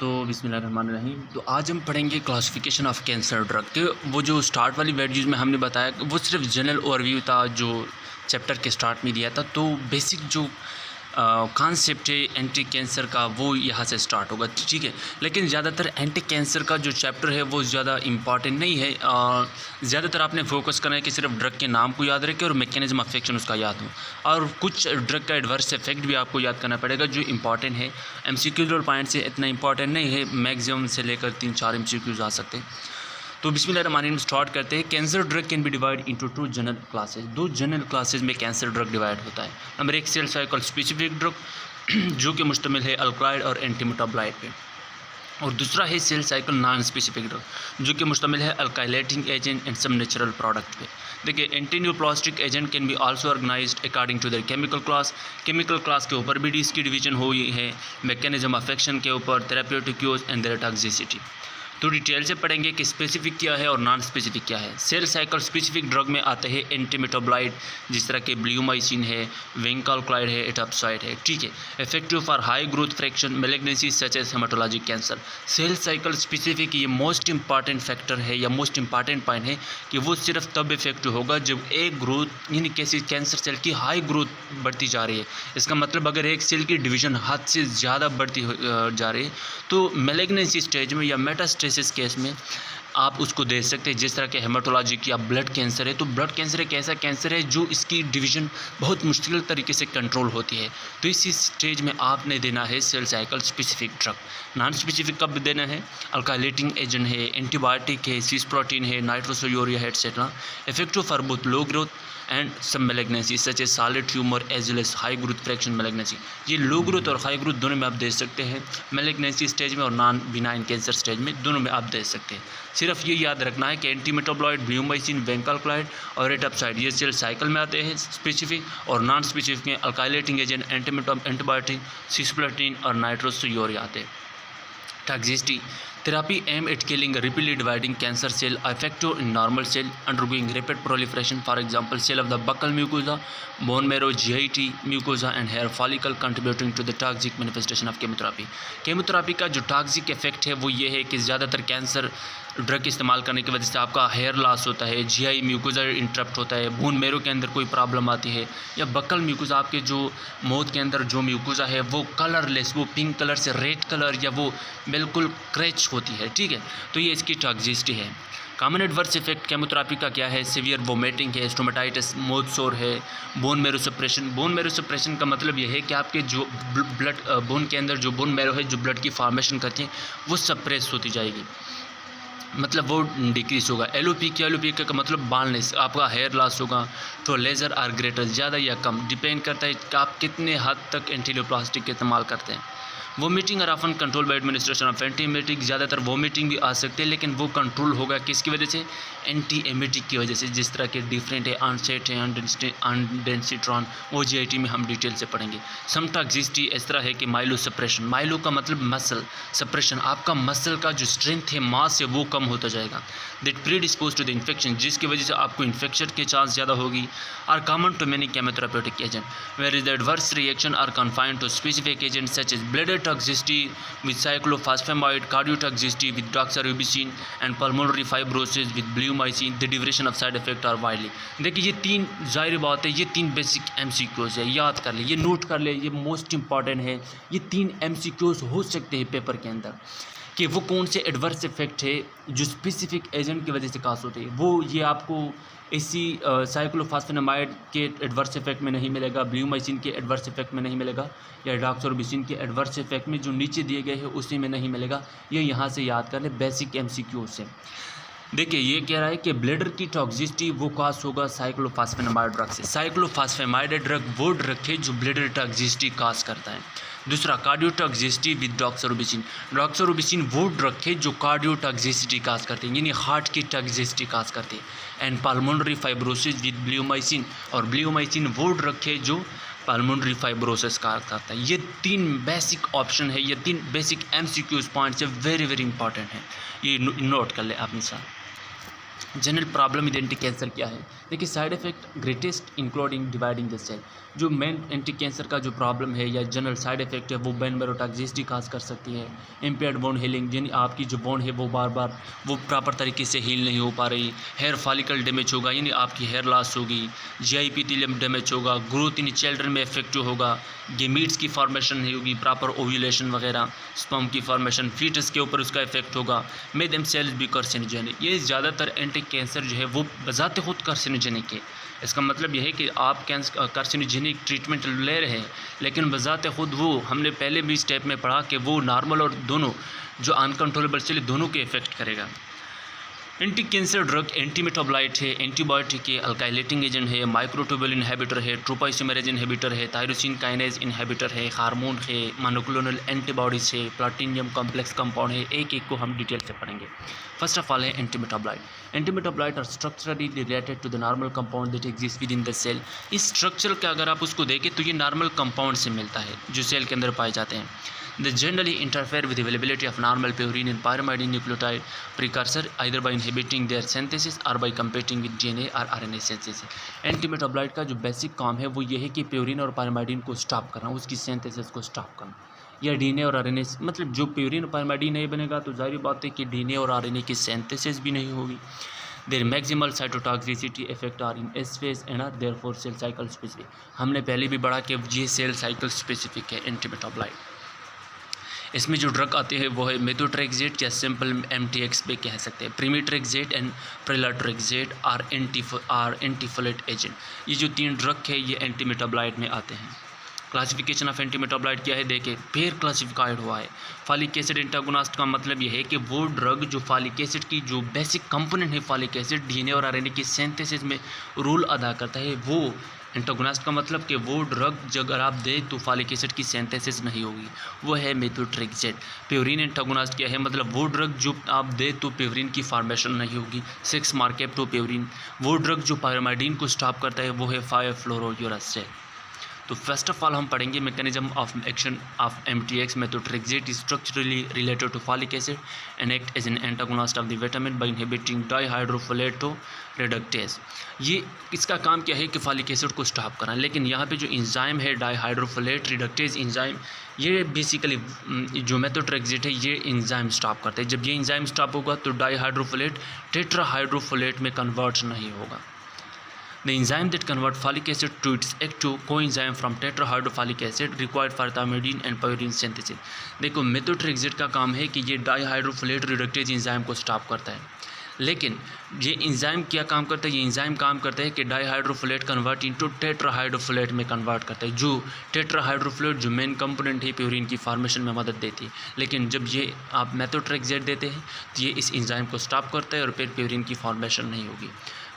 तो बिस्मिल्लाहिर्रहमानिर्रहीम। तो आज हम पढ़ेंगे क्लासिफिकेशन ऑफ कैंसर ड्रग के। वो जो स्टार्ट वाली वीडियोज़ में हमने बताया वो सिर्फ जनरल ओवरव्यू था जो चैप्टर के स्टार्ट में दिया था। तो बेसिक जो कॉन्सेप्ट है एंटी कैंसर का वो यहाँ से स्टार्ट होगा, ठीक है। लेकिन ज़्यादातर एंटी कैंसर का जो चैप्टर है वो ज़्यादा इम्पॉर्टेंट नहीं है। ज़्यादातर आपने फोकस करना है कि सिर्फ ड्रग के नाम को याद रखें और मैकेनिज्म ऑफ एक्शन उसका याद हो, और कुछ ड्रग का एडवर्स इफेक्ट भी आपको याद करना पड़ेगा जो इंपॉर्टेंट है। एमसीक्यूज़ पॉइंट से इतना इंपॉर्टेंट नहीं है, मैक्सिमम से लेकर 3-4 एमसीक्यूज़ आ सकते हैं। तो बिस्मिल्लाहिर्रहमानिर्रहीम स्टार्ट करते हैं। Cancer drug can be divide into 2 general classes. 2 general classes में कैंसर ड्रग डिवाइड होता है। Number 1 cell cycle specific drug जो कि मुश्तमिल है अल्कलॉइड और एंटीमेटाबॉलाइट पे, और दूसरा है cell cycle non specific drug जो कि मुश्तमिल है alkylating agent and some natural product पे। देखिए, antineoplastic agent can be also organized according to their chemical class. Chemical class के ऊपर भी इसकी डिवीजन हुई है, मैकेनिज्म ऑफ एक्शन के ऊपर, therapeutic use and their toxicity. तो डिटेल से पढ़ेंगे कि स्पेसिफिक क्या है और नॉन स्पेसिफिक क्या है। सेल साइकिल स्पेसिफिक ड्रग में आते हैं एंटीमेटाबॉलाइट जिस तरह के ब्ल्यूमाइसिन है, विंकालक्लाइड है, एटापसाइड है, ठीक है। Effective for high growth fraction malignancy such as hematologic cancer. Cell cycle specific ये मोस्ट इंपॉर्टेंट फैक्टर है या मोस्ट इंपॉर्टेंट पॉइंट है कि वो सिर्फ तब इफेक्टिव होगा जब एक ग्रोथ यानी कैसे कैंसर सेल की हाई ग्रोथ बढ़ती जा रही है। इसका मतलब अगर एक सेल की डिवीजन हद से ज़्यादा बढ़ती जा रही है तो मैलिग्नेंसी स्टेज में या मेटास्टेसिस केस में आप उसको दे सकते हैं। जिस तरह के हेमाटोलॉजिक या ब्लड कैंसर है, तो ब्लड कैंसर एक ऐसा कैंसर है जो इसकी डिवीजन बहुत मुश्किल तरीके से कंट्रोल होती है। तो इसी स्टेज में आपने देना है cell cycle specific drug. Non specific कब देना है? अल्काइलेटिंग एजेंट है, एंटीबायोटिक है, सिस प्रोटीन है, नाइट्रोसोयूरिया है, etcetera. Effective for both low growth and sub malignancy such a solid tumour as well as high growth fraction malignancy. ये low growth और high growth दोनों में आप दे सकते हैं, मैलिग्नेंसी स्टेज में और नॉन बिनाइन कैंसर स्टेज में, दोनों में आप दे सकते हैं। सिर्फ ये याद रखना है कि एंटीमेटाबॉलाइट, ब्ल्यूमाइसिन, वेंकालक्लाइड और एटापसाइड ये सेल साइकिल में आते हैं स्पेसिफिक, और नॉन स्पेसिफिक में अल्काइलेटिंग एजेंट, एंटीबायोटिक, सिस्प्लाटिन और नाइट्रोसोयूरिया आते हैं। Toxicity therapy aimed at killing a rapidly dividing cancer cell effective in normal cell undergoing rapid proliferation, for example cell of the buccal mucosa, bone marrow, GIT mucosa and hair follicle, contributing to the toxic manifestation of chemotherapy। Chemotherapy का जो toxic effect है वो ये है कि ज़्यादातर cancer drug इस्तेमाल करने की वजह से आपका हेयर लॉस होता है, GI म्यूकोजा इंटरप्ट होता है, बोन मेरो के अंदर कोई प्रॉब्लम आती है, या बकल म्यूकोजा आपके जो मौत के अंदर जो म्यूकोजा है वो कलरलेस, वो पिंक कलर से रेड कलर या वो बिल्कुल क्रैच होती है, ठीक है। तो ये इसकी टॉक्सिसिटी है। कॉमन एडवर्स इफेक्ट केमोथेरापी का क्या है? सीवियर वोमिटिंग है, स्टोमेटाइटिस, माउथ सोर है, bone marrow suppression. Bone marrow suppression का मतलब यह है कि आपके जो ब्लड बोन के अंदर जो बोन मेरो है जो ब्लड की फॉर्मेशन करती है वो सप्रेस होती जाएगी, मतलब वो डिक्रीज होगा। एलोपी का मतलब बालनेस, आपका हेयर लॉस होगा। तो लेज़र आर ग्रेटर, ज़्यादा या कम, डिपेंड करता है कि आप कितने हद तक एंटीन्यूप्लास्टिक का इस्तेमाल करते हैं। वोमिटिंग और often control by administration of anti emetic. ज़्यादातर वोमिटिंग भी आ सकते हैं लेकिन वो कंट्रोल होगा किसकी वजह से? एंटी एमेटिक की वजह से। जिस तरह के डिफरेंट है, अनसेट है, अनडेंसिट्रॉन, वो GIT में हम डिटेल से पढ़ेंगे। सम टॉक्सिसिटी इस तरह है कि माइलो सप्रेशन। माइलो का मतलब मसल सप्रेशन, आपका मसल का जो स्ट्रेंथ है, मास है, वो कम होता जाएगा। That predispose to the infection, जिसकी वजह से आपको इन्फेक्शन के चांस ज़्यादा होगी। Are common to many chemotherapeutic agent where is the adverse reaction are confined to specific agent such as blood toxicity with cyclophosphamide, cardiotoxicity with doxorubicin and pulmonary fibrosis with bleomycin। The duration of side effect are widely। देखिए, ये तीन ज़ाहिर बात है, ये तीन basic MCQs है, याद कर ले, ये नोट कर ले, ये मोस्ट इंपॉर्टेंट है। ये 3 MCQs हो सकते हैं पेपर के अंदर कि वो कौन से एडवर्स इफेक्ट है जो स्पेसिफिक एजेंट की वजह से कास होते हैं। वो ये आपको इसी साइक्लोफॉस्फेनामाइड के एडवर्स इफेक्ट में नहीं मिलेगा, ब्ल्यूमाइसिन के एडवर्स इफेक्ट में नहीं मिलेगा, या डॉक्सोरबिसिन के एडवर्स इफेक्ट में जो नीचे दिए गए हैं उसी में नहीं मिलेगा। ये यहाँ से याद कर ले बेसिक MCQ से। देखिए, ये कह रहा है कि ब्लडर की टॉक्सिसिटी वो कास होगा साइक्लोफॉस्फेनामाइड ड्रग से। साइक्लोफॉस्फेनामाइड ड्रग वो ड्रग है जो ब्लडर टॉक्सिसिटी कास करता है। दूसरा कार्डियोटॉक्सिसिटी विद डॉक्सोरबिसिन। डॉक्सोरबिसिन वो ड्रग है जो कार्डियोटॉक्सिसिटी कास करते हैं, यानी हार्ट की टॉक्सिसिटी कास करते हैं। एंड पल्मोनरी फाइब्रोसिस विद ब्ल्यूमाइसिन, और ब्ल्यूमाइसिन वो ड्रग है जो पल्मोनरी फाइब्रोसिस का करता है। ये 3 बेसिक ऑप्शन है, ये 3 बेसिक MCQs पॉइंट्स है, वेरी वेरी इंपॉर्टेंट है, ये नोट कर ले आपने साथ। General problem with anti cancer क्या है? देखिए, side effect greatest including dividing the cell. जो मेन एंटी कैंसर का जो प्रॉब्लम है या जनरल साइड इफेक्ट है वो बेन मैरो टॉक्सिसिटी काज कर सकती है। इम्पेयर्ड बोन हीलिंग, यानी आपकी जो बोन है वो बार बार वो प्रॉपर तरीके से हील नहीं हो पा रही। हेयर फॉलिकल डैमेज होगा, यानी आपकी हेयर लॉस होगी। जीआई एपिथेलियम डैमेज होगा। ग्रोथ इन चिल्ड्रन में इफेक्टिव होगा। गेमीट्स की फॉर्मेशन नहीं होगी, प्रॉपर ओव्यूलेशन वगैरह, स्पर्म की फॉर्मेशन, फीटस के ऊपर उसका इफेक्ट होगा। मे देम सेल्स बी कार्सिनोजेनिक। ये ज़्यादातर एंटी कैंसर जो है वो बजाते खुद कार्सिनोजेनिक है। इसका मतलब यह है कि आप कार्सिनोजेनिक ट्रीटमेंट ले रहे हैं, लेकिन बजाते खुद वो, हमने पहले भी स्टेप में पढ़ा कि वो नॉर्मल और दोनों जो अनकंट्रोलेबल चले दोनों के इफेक्ट करेगा। Anti cancer drug anti metabolite है, एंटीबायोटिक है, अल्काइलेटिंग एजेंट है, माइक्रोट्यूबुल इनहिबिटर है, ट्रोपोइसिमेरेज इनहिबिटर है, थायरोसिन काइनेज इनहिबिटर है, हार्मोन है, मोनोक्लोनल एंटीबॉडीज है, प्लाटिनियम कॉम्प्लेक्स कंपाउंड है। एक एक को हम डिटेल से पढ़ेंगे। फर्स्ट ऑफ ऑल है anti metabolite. Anti metabolite are structurally related to the normal compound that exist within the cell. इस स्ट्रक्चर का अगर आप उसको देखें तो ये नॉर्मल कंपाउंड से मिलता है जो सेल के अंदर पाए जाते हैं। They generally interfere with the availability of normal purine and pyrimidine nucleotide precursor either by inhibiting their synthesis or by competing with DNA or RNA synthesis। Anti metabolite का जो बेसिक काम है वो ये है कि प्यूरिन और पायरिमाइडिन को स्टॉप करना, उसकी सिंथेसिस को स्टॉप करना, या डीएनए और आरएनए, मतलब जो प्यूरिन और पायरिमाइडिन नहीं बनेगा तो जाहिर बात है कि डीएनए और आरएनए की सिंथेसिस भी नहीं होगी। Their maximal cytotoxicity effect are in S phase and are therefore cell cycle specific। हमने पहले भी पढ़ा कि ये सेल साइकिल स्पेसिफिक है एंटी मेटाबोलाइट। इसमें जो ड्रग आते हैं वो है मेथोट्रेक्सेट या सिंपल MTX पे कह सकते हैं। प्रीमेट्रेक्सेट एंड प्रेलाट्रेक्सेट आर एंटीफोलेट एजेंट। ये जो 3 ड्रग है ये एंटी मेटाबोलाइट में आते हैं। क्लासिफिकेशन ऑफ एंटी मेटाबोलाइट क्या है देखें, पेयर क्लासिफाइड हुआ है। फॉलिक एसिड एंटागोनिस्ट का मतलब ये है कि वो ड्रग जो फॉलिक एसिड की जो बेसिक कंपोनेंट है, फॉलिक एसिड डीएनए और आरएनए की सिंथेसिस में रोल अदा करता है, वो एंटागोनिस्ट का मतलब कि वो ड्रग जो अगर आप दें तो फॉलिक एसिड की सिंथेसिस नहीं होगी, वो है मेथोट्रेक्सेट। प्यूरिन एंटागोनिस्ट क्या है, मतलब वो ड्रग जो आप दें तो प्यूरिन की फॉर्मेशन नहीं होगी, 6 मार्केप्टो प्यूरिन। वो ड्रग जो पायरिमाइडिन को स्टॉप करता है वो है 5-फ्लोरोयूरासेल। तो फर्स्ट ऑफ ऑल हम पढ़ेंगे mechanism of action of MTX। Methotrexate is structurally related to folic acid and act as an antagonist of the vitamin by inhibiting dihydrofolate reductase. ये इसका काम क्या है कि फॉलिक एसिड को स्टॉप करना, लेकिन यहाँ पे जो इंजाइम है डाइहाइड्रोफोलेट रिडक्टेज इंजाइम, ये बेसिकली जो मेथोट्रेक्सेट है ये इंजाइम स्टॉप करता है। जब ये इंजाइम स्टॉप होगा तो डाइहाइड्रोफोलेट टेट्राहाइड्रोफोलेट में कन्वर्ट नहीं होगा। The enzyme that convert folic acid to its active coenzyme from tetrahydrofolic acid required for thymidine and purine synthesis। देखो मेथोट्रेक्सेट का काम है कि ये डाइहाइड्रोफोलेट रिडक्टेज इंजाइम को स्टॉप करता है, लेकिन ये इंजाइम क्या काम करता है, ये इंजाइम काम करता है कि डाइहाइड्रोफोलेट कन्वर्ट इनटू टेट्राहाइड्रोफोलेट में कन्वर्ट करता है। जो टेट्राहाइड्रोफोलेट जो मेन कंपोनेंट है प्यूरिन की फॉर्मेशन में मदद देती है, लेकिन जब ये आप मेथोट्रेक्सेट देते हैं तो ये इस इंजाइम को स्टॉप करता है और फिर प्यूरिन की फॉर्मेशन नहीं होगी।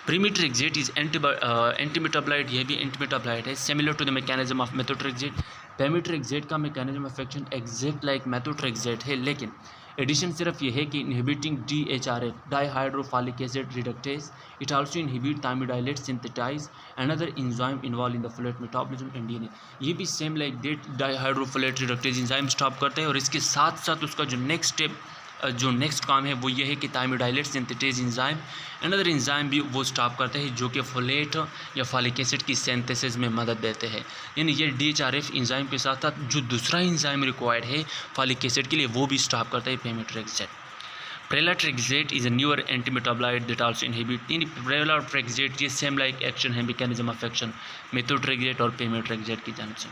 प्रीमेट्रेक्सेट इज एंटी मेटाबोलाइट, ये भी एंटी मेटाबोलाइट है, similar to the mechanism of methotrexate. Pemetrexed का mechanism of action exact like methotrexate है, लेकिन एडिशन सिर्फ ये है कि inhibiting DHRF dihydrofolic acid reductase. It also inhibit thymidylate synthetase another enzyme involve in the folate metabolism and DNA। ये भी same like that dihydrofolate reductase enzyme stop करता है, और इसके साथ साथ उसका जो नेक्स्ट स्टेप जो नेक्स्ट काम है वो ये है कि थायमिडाइलेट सिंथेटेज एंजाइम अनदर एंजाइम भी वो स्टॉप करते हैं जो कि फोलेट या फॉलिक एसिड की सिंथेसिस में मदद देते हैं। यानी ये DHRF एंजाइम के साथ साथ जो दूसरा एंजाइम रिक्वायर्ड है फॉलिक एसिड के लिए वो भी स्टॉप करता है pemetrexed. Pralatrexate is a newer anti metabolite that also inhibit. In pralatrexate ये सेम लाइक एक्शन है मैकेनिज्म ऑफ एक्शन मेथोट्रेक्सेट और पेमेट्रेक्सेट की जानिब से।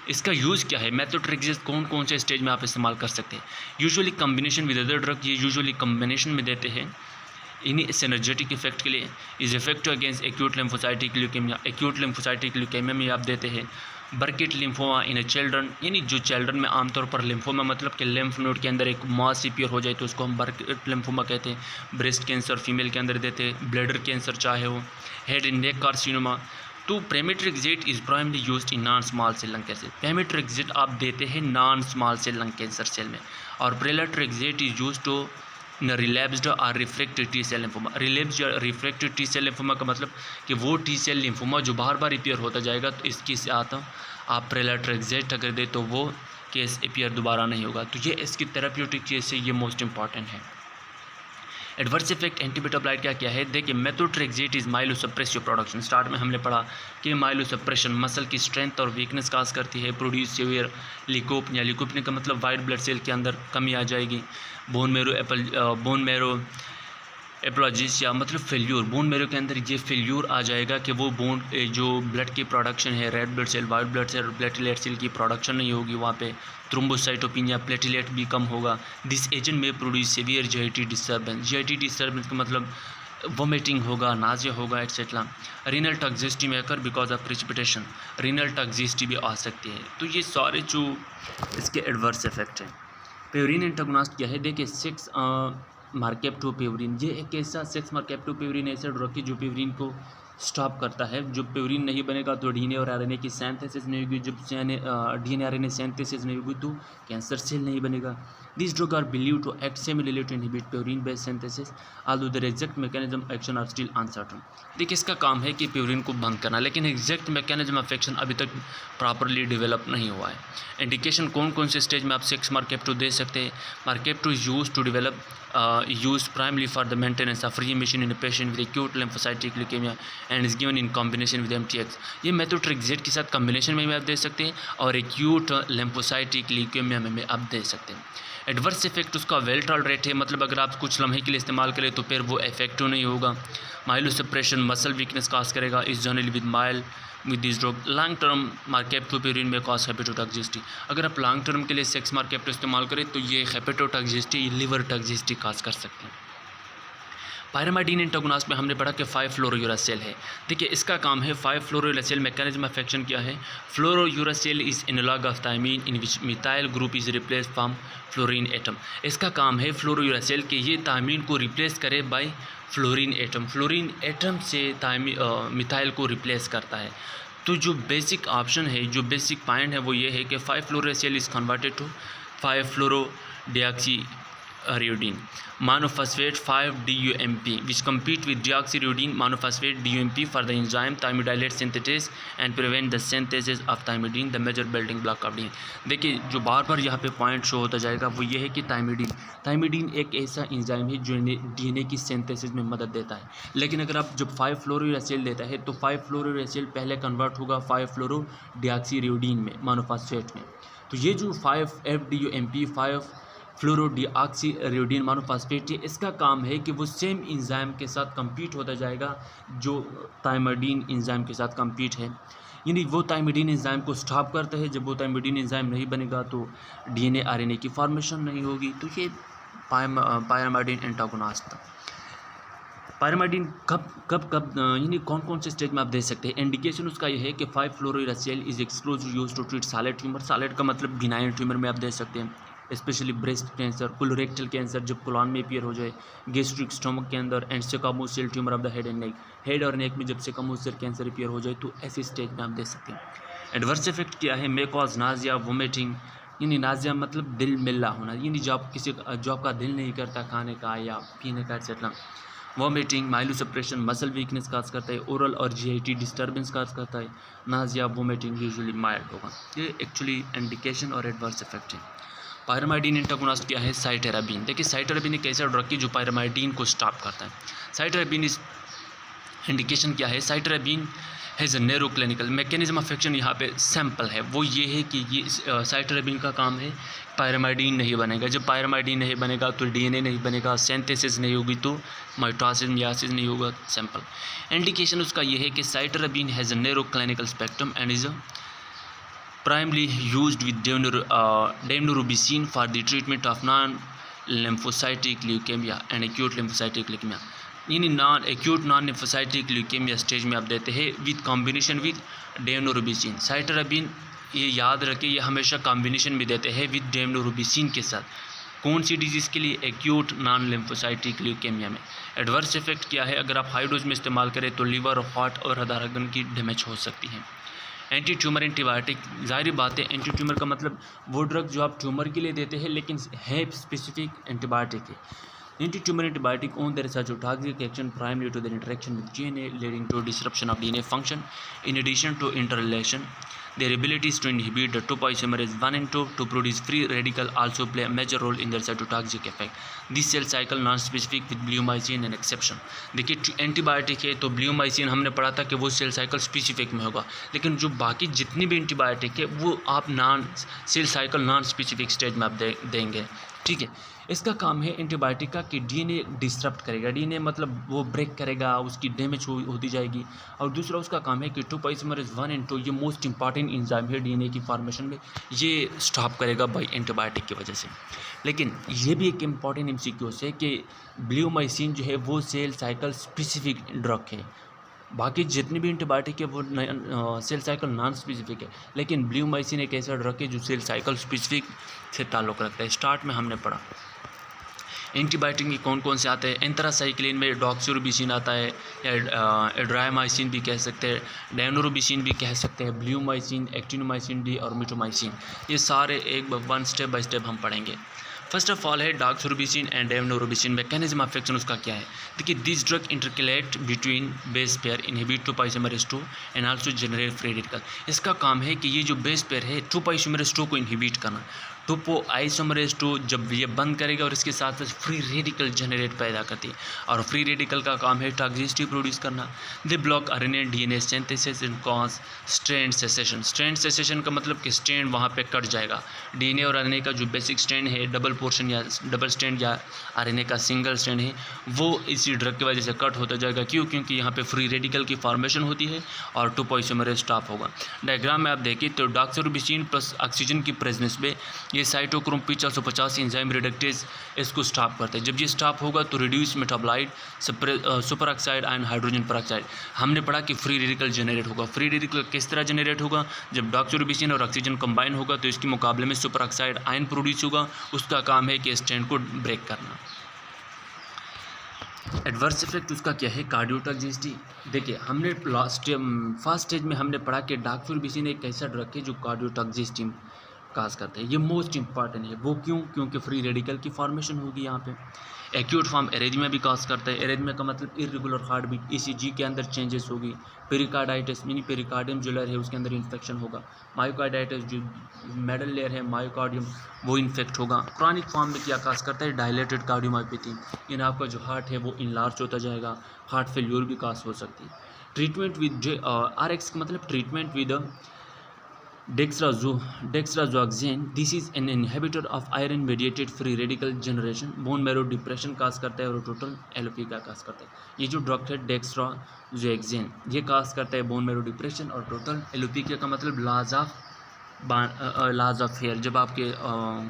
इसका यूज़ क्या है, मेथोट्रेक्सेट कौन कौन से स्टेज में आप इस्तेमाल कर सकते हैं। Usually combination with other drug, ये यूजुअली कम्बिनेशन में देते हैं इन सिनर्जेटिक इफेक्ट के लिए। Is effective against acute lymphocytic leukaemia, acute lymphocytic leukaemia में आप देते हैं। बर्किट लिम्फोमा इन ए चिल्ड्रन, यानी जो चिल्ड्रन में आमतौर पर लिम्फोमा मतलब कि लिम्फ नोड के अंदर एक मास अपीयर हो जाए तो उसको हम बर्किट लिम्फोमा कहते हैं। ब्रेस्ट कैंसर फीमेल के अंदर देते हैं, ब्लैडर कैंसर चाहे हो, हेड एंड नेक कार्सिनोमा। तो pemetrexed is primary used in non small cell lung cancer. Pemetrexed आप देते हैं non small cell lung cancer cell में, और pralatrexate is used to relapsed और refracted T cell lymphoma. Relapsed या refracted T cell lymphoma का मतलब कि वो टी सेल लिम्फोमा जो बार बार अपीयर होता जाएगा, तो इसके साथ आप प्रेलाट्रेक्सेट अगर दे तो वो केस अपीयर दोबारा नहीं होगा। तो ये इसकी थेराप्यूटिक चीज़ से ये मोस्ट इंपॉर्टेंट है। एडवर्स इफेक्ट एंटीमेटाबोलाइट क्या है, देखिए मेथोट्रेक्सेट इज़ माइलोसप्रेसिव प्रोडक्शन। स्टार्ट में हमने पढ़ा कि माइलोसप्रेशन मसल की स्ट्रेंथ और वीकनेस काज करती है, प्रोड्यूस सीवियर लिकोपनिया। लिकोपनिया का मतलब वाइट ब्लड सेल के अंदर कमी आ जाएगी, बोन मेरो एप्लॉजिसिया मतलब फेल्यूर, बोन मेरो के अंदर ये फेल्यूर आ जाएगा कि वो बोन जो ब्लड की प्रोडक्शन है, red blood cell, white blood cell, platelet cell की प्रोडक्शन नहीं होगी, वहाँ पे थ्रोम्बोसाइटोपिनिया, प्लेटिलेट भी कम होगा। दिस एजेंट में produce severe GIT disturbance. GIT disturbance का मतलब वोमिटिंग होगा, नाजिया होगा एक्सेट्रा। रीनल टॉक्सिसिटी में occur because of precipitation, renal toxicity भी आ सकती है। तो ये सारे जो इसके एडवर्स इफेक्ट हैं। प्यूरिन एंटागोनिस्ट क्या है, देखिए 6 मार्केप्टोप्यूरिन, ये एक ऐसा 6 मार्केप्टोप्यूरिन ऐसा ड्रग है जो प्यूरिन को स्टॉप करता है। जो प्यूरिन नहीं बनेगा तो डीएनए और आरएनए की सिंथेसिस नहीं होगी, जब डीएनए आरएनए सिंथेसिस नहीं होगी तो कैंसर सेल नहीं बनेगा। This drug are believe to act similarly to inhibit purine based synthesis although their exact mechanism action are still uncertain. देखिए इसका काम है कि प्यूरिन को भंग करना, लेकिन एग्जैक्ट मैकेनिज्म ऑफ एक्शन अभी तक प्रॉपरली डेवलप नहीं हुआ है। इंडिकेशन कौन कौन से स्टेज में आप 6 मार्केप्टो दे सकते हैं। Mercapto use to develop used primarily for the maintenance of remission in a patient with acute lymphocytic leukemia and is given in combination with MTX। ये मेथोट्रेक्सेट के साथ कॉम्बिनेशन में भी आप दे सकते हैं और एक्यूट लिम्फोसाइटिक ल्यूकेमिया में भी आप दे सकते हैं। एडवर्स इफेक्ट उसका वेल टॉलरेट है, मतलब अगर आप कुछ लम्हे के लिए इस्तेमाल करें तो फिर वो इफेक्टिव नहीं होगा। माइलोसप्रेशन मसल वीकनेस काज करेगा, is generally with this drug. Long term mercaptopurine में कॉज हेपेटोटॉक्सिसिटी। अगर आप लॉन्ग टर्म के लिए 6 मार्केप्टो इस्तेमाल करें तो ये हेपेटोटॉक्सिसिटी, लिवर टॉक्सिसिटी काज कर सकते हैं। पायरामाइडिन एंटागोनिस्ट में हमने पढ़ा कि 5-फ्लोरोयूरासेल है। देखिए इसका काम है 5-फ्लोरोयूरासेल। मैकेनिज्म ऑफ एक्शन क्या है, fluorouracil is analogue of thymine in which methyl group is replace from fluorine atom. इसका काम है फ्लोरोयूरासेल के ये थायमीन को रिप्लेस करे by fluorine atom. Fluorine atom से मिथाइल को रिप्लेस करता है। तो जो बेसिक ऑप्शन है, जो बेसिक पॉइंट है वो ये है कि five fluorouracil is converted to five fluorodeoxyuridine monophosphate 5-DUMP which compete with deoxyribonucleic monophosphate DUMP for the enzyme thymidylate synthetase and prevent the synthesis of thymidine, the major building block of DNA। देखिए जो बार बार यहाँ पे point show होता जाएगा वो ये है कि थायमिडीन एक ऐसा एंजाइम है जो डीएनए की सिंथेसिस में मदद देता है। लेकिन अगर आप जब 5-फ्लोरोयूरासेल देता है तो 5-फ्लोरोयूरासेल पहले कन्वर्ट होगा 5-फ्लोरोडिऑक्सीरियोडीन में, मोनोफॉस्फेट में। तो ये जो 5-FDUMP 5-फ्लोरोडिऑक्सीरियोडीन मोनोफॉस्फेट है, इसका काम है कि वो सेम एंजाइम के साथ compete होता जाएगा जो थायमिडीन एंजाइम के साथ compete है, यानी वो थायमिडीन एंजाइम को स्टॉप करता है। जब वो थायमिडीन एंजाइम नहीं बनेगा तो डीएनए आरएनए की फॉर्मेशन नहीं होगी। तो ये पायरामाइडिन एंटागोनिस्ट था। पायरामाइडिन कब यानी कौन कौन से स्टेज में आप दे सकते हैं। इंडिकेशन उसका ये है कि five fluorouracil is exclusive use to treat solid tumour. Solid का मतलब बिनाइन ट्यूमर में आप दे सकते हैं, specially breast cancer, colorectal cancer जब कोलन में अपीयर हो जाए, गैस्ट्रिक स्टमक के अंदर, and squamous cell tumour of the head and neck. Head और नेक में जब स्क्वामोस सेल कैंसर अपीयर हो जाए तो ऐसी स्टेज में आप दे सकते हैं। एडवर्स इफेक्ट क्या है, मे कॉज नाजिया, वोमिटिंग, यानी नाजिया मतलब दिल मिल्ला होना, यानी जो आपका दिल नहीं करता खाने का या पीने का एक्सेट्रा। वोमिटिंग, माइलोसप्रेशन, मसल वीकनेस काज करता है, ओरल और जीआईटी डिस्टर्बेंस काज करता है। नाजिया, वोमिटिंग यूजुअली माइल्ड होगा। ये एक्चुअली इंडिकेशन और एडवर्स इफेक्ट है। पायरामाइडिन एंटागोनिस्ट क्या है, साइटेराबिन। देखिए साइटेराबिन एक ऐसा ड्रग है जो पायरामाइडिन को स्टॉप करता है। साइटेराबिन इस इंडिकेशन क्या है, cytarabine has a narrow clinical mechanism of action. यहाँ पे सैम्पल है वो ये है कि ये साइटेराबिन का काम है पायरामाइडिन नहीं बनेगा। जब पायरामाइडिन नहीं बनेगा तो डीएनए नहीं बनेगा, सिंथेसिस नहीं होगी तो माइटोसिस मियासिस नहीं होगा, सैम्पल। इंडिकेशन उसका ये है कि cytarabine has a narrow clinical spectrum and is primarily used with daunorubicin for the treatment of non-lymphocytic leukemia and acute lymphocytic leukemia। यानी नॉन लिम्फोसाइटिक ल्यूकेमिया स्टेज में आप देते हैं विद कॉम्बिनेशन विद daunorubicin। साइटेराबिन ये याद रखें, ये हमेशा कॉम्बिनेशन में देते हैं विद daunorubicin के साथ। कौन सी डिजीज़ के लिए, एक्यूट नॉन लिम्फोसाइटिक ल्यूकेमिया में। एडवर्स इफेक्ट क्या है, अगर आप हाई डोज में इस्तेमाल करें तो लिवर, हार्ट और हृदय ऑर्गन की डैमेज हो सकती है। एंटी ट्यूमर एंटीबायोटिक, जाहिर बात है एंटी ट्यूमर का मतलब वो ड्रग जो आप ट्यूमर के लिए देते हैं लेकिन है स्पेसिफिक एंटीबायोटिक है। Anti tumour antibiotic on their such toxic action primary to their interaction with DNA leading to disruption of DNA function in addition to intercalation Their abilities to inhibit the 2-isomerase 1 and 2 to produce free radical also play a major role in their cytotoxic effect. This cell cycle non-specific with bleomycin an exception. देखिए antibiotic है तो bleomycin हमने पढ़ा था कि वो cell cycle specific में होगा, लेकिन जो बाकी जितनी भी एंटीबायोटिक है वो आप cell cycle non specific stage में आप देंगे, ठीक है। इसका काम है एंटीबायोटिक का कि डीएनए डिस्टर्ब करेगा, डीएनए मतलब वो ब्रेक करेगा, उसकी डैमेज होती जाएगी। और दूसरा उसका काम है कि 2-isomerase 1 and 2 ये मोस्ट इंपॉर्टेंट एंजाइम है डीएनए की फॉर्मेशन में, ये स्टॉप करेगा बाई एंटीबायोटिक की वजह से। लेकिन ये भी एक इम्पॉर्टेंट एमसीक्यू है कि ब्लियोमाइसिन जो है वो सेल साइकिल स्पेसिफिक ड्रग है, बाकी जितनी भी एंटीबायोटिक है वो सेल साइकिल नॉन स्पेसिफिक है, लेकिन ब्लियोमाइसिन एक ऐसा ड्रग है जो सेल साइकिल स्पेसिफिक से ताल्लुक़ रखता है। स्टार्ट में हमने पढ़ा एंटीबायोटिक में कौन कौन से आते हैं। एंथ्रासाइक्लिन में डॉक्सोरोबिसिन आता है, या एड्रामाइसिन भी कह सकते हैं, डेनोरोबिसिन भी कह सकते हैं, ब्लियोमाइसिन, एक्टिनोमाइसिन डी और मिटोमाइसिन, ये सारे एक वन स्टेप बाय स्टेप हम पढ़ेंगे। फर्स्ट ऑफ ऑल है doxorubicin and daunorubicin. Mechanism of action उसका क्या है, देखिए this drug intercalate between base pair inhibit 2-isomerase 2 and also generate free radical. इसका काम है कि ये जो बेस पेयर है 2-isomerase 2 को इनहिबिट करना, 2-isomerase 2 जब ये बंद करेगा और इसके साथ साथ फ्री रेडिकल जनरेट पैदा करती है, और फ्री रेडिकल का काम है टॉक्सिसिटी प्रोड्यूस करना। They block RNA DNA synthesis and cause strand cessation. Strand cessation का मतलब कि स्ट्रैंड वहाँ पे कट जाएगा। डीएनए और आरएनए का जो बेसिक स्ट्रैंड है, डबल पोर्शन या डबल स्ट्रैंड, या आरएनए का सिंगल स्ट्रैंड है, वो इसी ड्रग की वजह से कट होता जाएगा। क्यों? क्योंकि यहाँ पे फ्री रेडिकल की फॉर्मेशन होती है और 2-isomerase स्टॉप होगा। डायग्राम में आप देखिए तो डॉक्सोरोबिसिन प्लस ऑक्सीजन की प्रेजेंस में ये साइटोक्रोम P450 एंजाइम रिडक्टेज इसको स्टॉप करता है। जब ये स्टॉप होगा तो reduce metabolite super oxide and hydrogen peroxide, हमने पढ़ा कि फ्री रेडिकल जनरेट होगा। फ्री रेडिकल किस तरह जनरेट होगा, जब डॉक्सोरोबिसिन और ऑक्सीजन कंबाइन होगा तो इसके मुकाबले में सुपर ऑक्साइड आयन प्रोड्यूस होगा। उसका काम है कि स्ट्रैंड को ब्रेक करना। एडवर्स इफेक्ट उसका क्या है, कार्डियोटॉक्सिसिटी। देखिए हमने फर्स्ट स्टेज में हमने पढ़ा कि डॉक्सोरोबिसिन एक ऐसा ड्रग है जो कार्डियोटॉक्सिसिटी काज करता है। ये मोस्ट इंपॉर्टेंट है। वो क्यों? क्योंकि फ्री रेडिकल की फॉर्मेशन होगी यहाँ पे। एक्यूट फॉर्म एरेथमिया भी काज करता है। एरेथमिया का मतलब इरेगुलर हार्ट बीट, ईसीजी के अंदर चेंजेस होगी। पेरिकार्डाइटिस मिनी पेरिकार्डियम जो लेयर है उसके अंदर इन्फेक्शन होगा। मायोकार्डाइटिस जो मेडल लेयर है मायोकार्डियम वो इन्फेक्ट होगा। क्रॉनिक फॉर्म में क्या काज करता है, डायलेटेड कार्डियोमायोपैथी, यानी आपका जो हार्ट है वो इनलार्ज होता जाएगा। हार्ट फेल्यूर भी काज हो सकती है। ट्रीटमेंट विद RX का मतलब treatment with dexrazoxane. This is an inhibitor of iron mediated free radical generation. Bone marrow depression cause करता है और टोटल एलोपी का काज करता है। ये जो ड्रग है डेक्स्ट्राजोक्सेन ये काज करता है बोन मैरो डिप्रेशन और टोटल एलोपी का मतलब लॉस ऑफ हेयर। जब आपके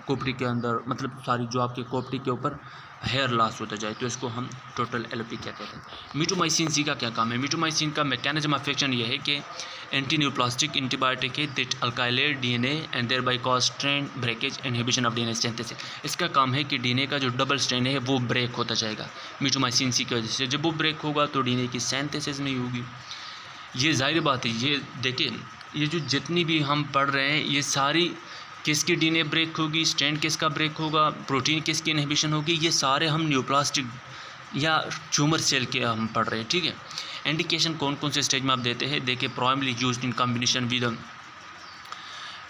कोपड़ी के अंदर मतलब सारी जो आपके कोपड़ी के ऊपर हेयर लॉस होता जाए तो इसको हम टोटल एलोपी क्या कहते हैं। मिटोमाइसिन सी का क्या काम है, मिटोमाइसिन का मैकेनिज्म ऑफ एक्शन ये है कि एंटी न्यूप्लास्टिक एंटीबायोटिक है that alkylate DNA and thereby cause strand breakage inhibition of DNA synthesis. इसका काम है कि डीएनए का जो डबल स्ट्रैंड है वो ब्रेक होता जाएगा मिटोमाइसिन सी की वजह से। जब वो ब्रेक होगा तो डीएनए की सिंथेसिस नहीं होगी। ये जाहिर बात है। ये देखिए ये जो जितनी भी हम पढ़ रहे हैं ये सारी किसकी डीएनए ब्रेक होगी, स्ट्रैंड किसका ब्रेक होगा, प्रोटीन किसकी इनहिबिशन होगी, ये सारे हम न्यूप्लास्टिक या ट्यूमर सेल के हम पढ़ रहे हैं, ठीक है। इंडिकेशन कौन कौन से स्टेज में आप देते हैं, देखिए primary used in combination with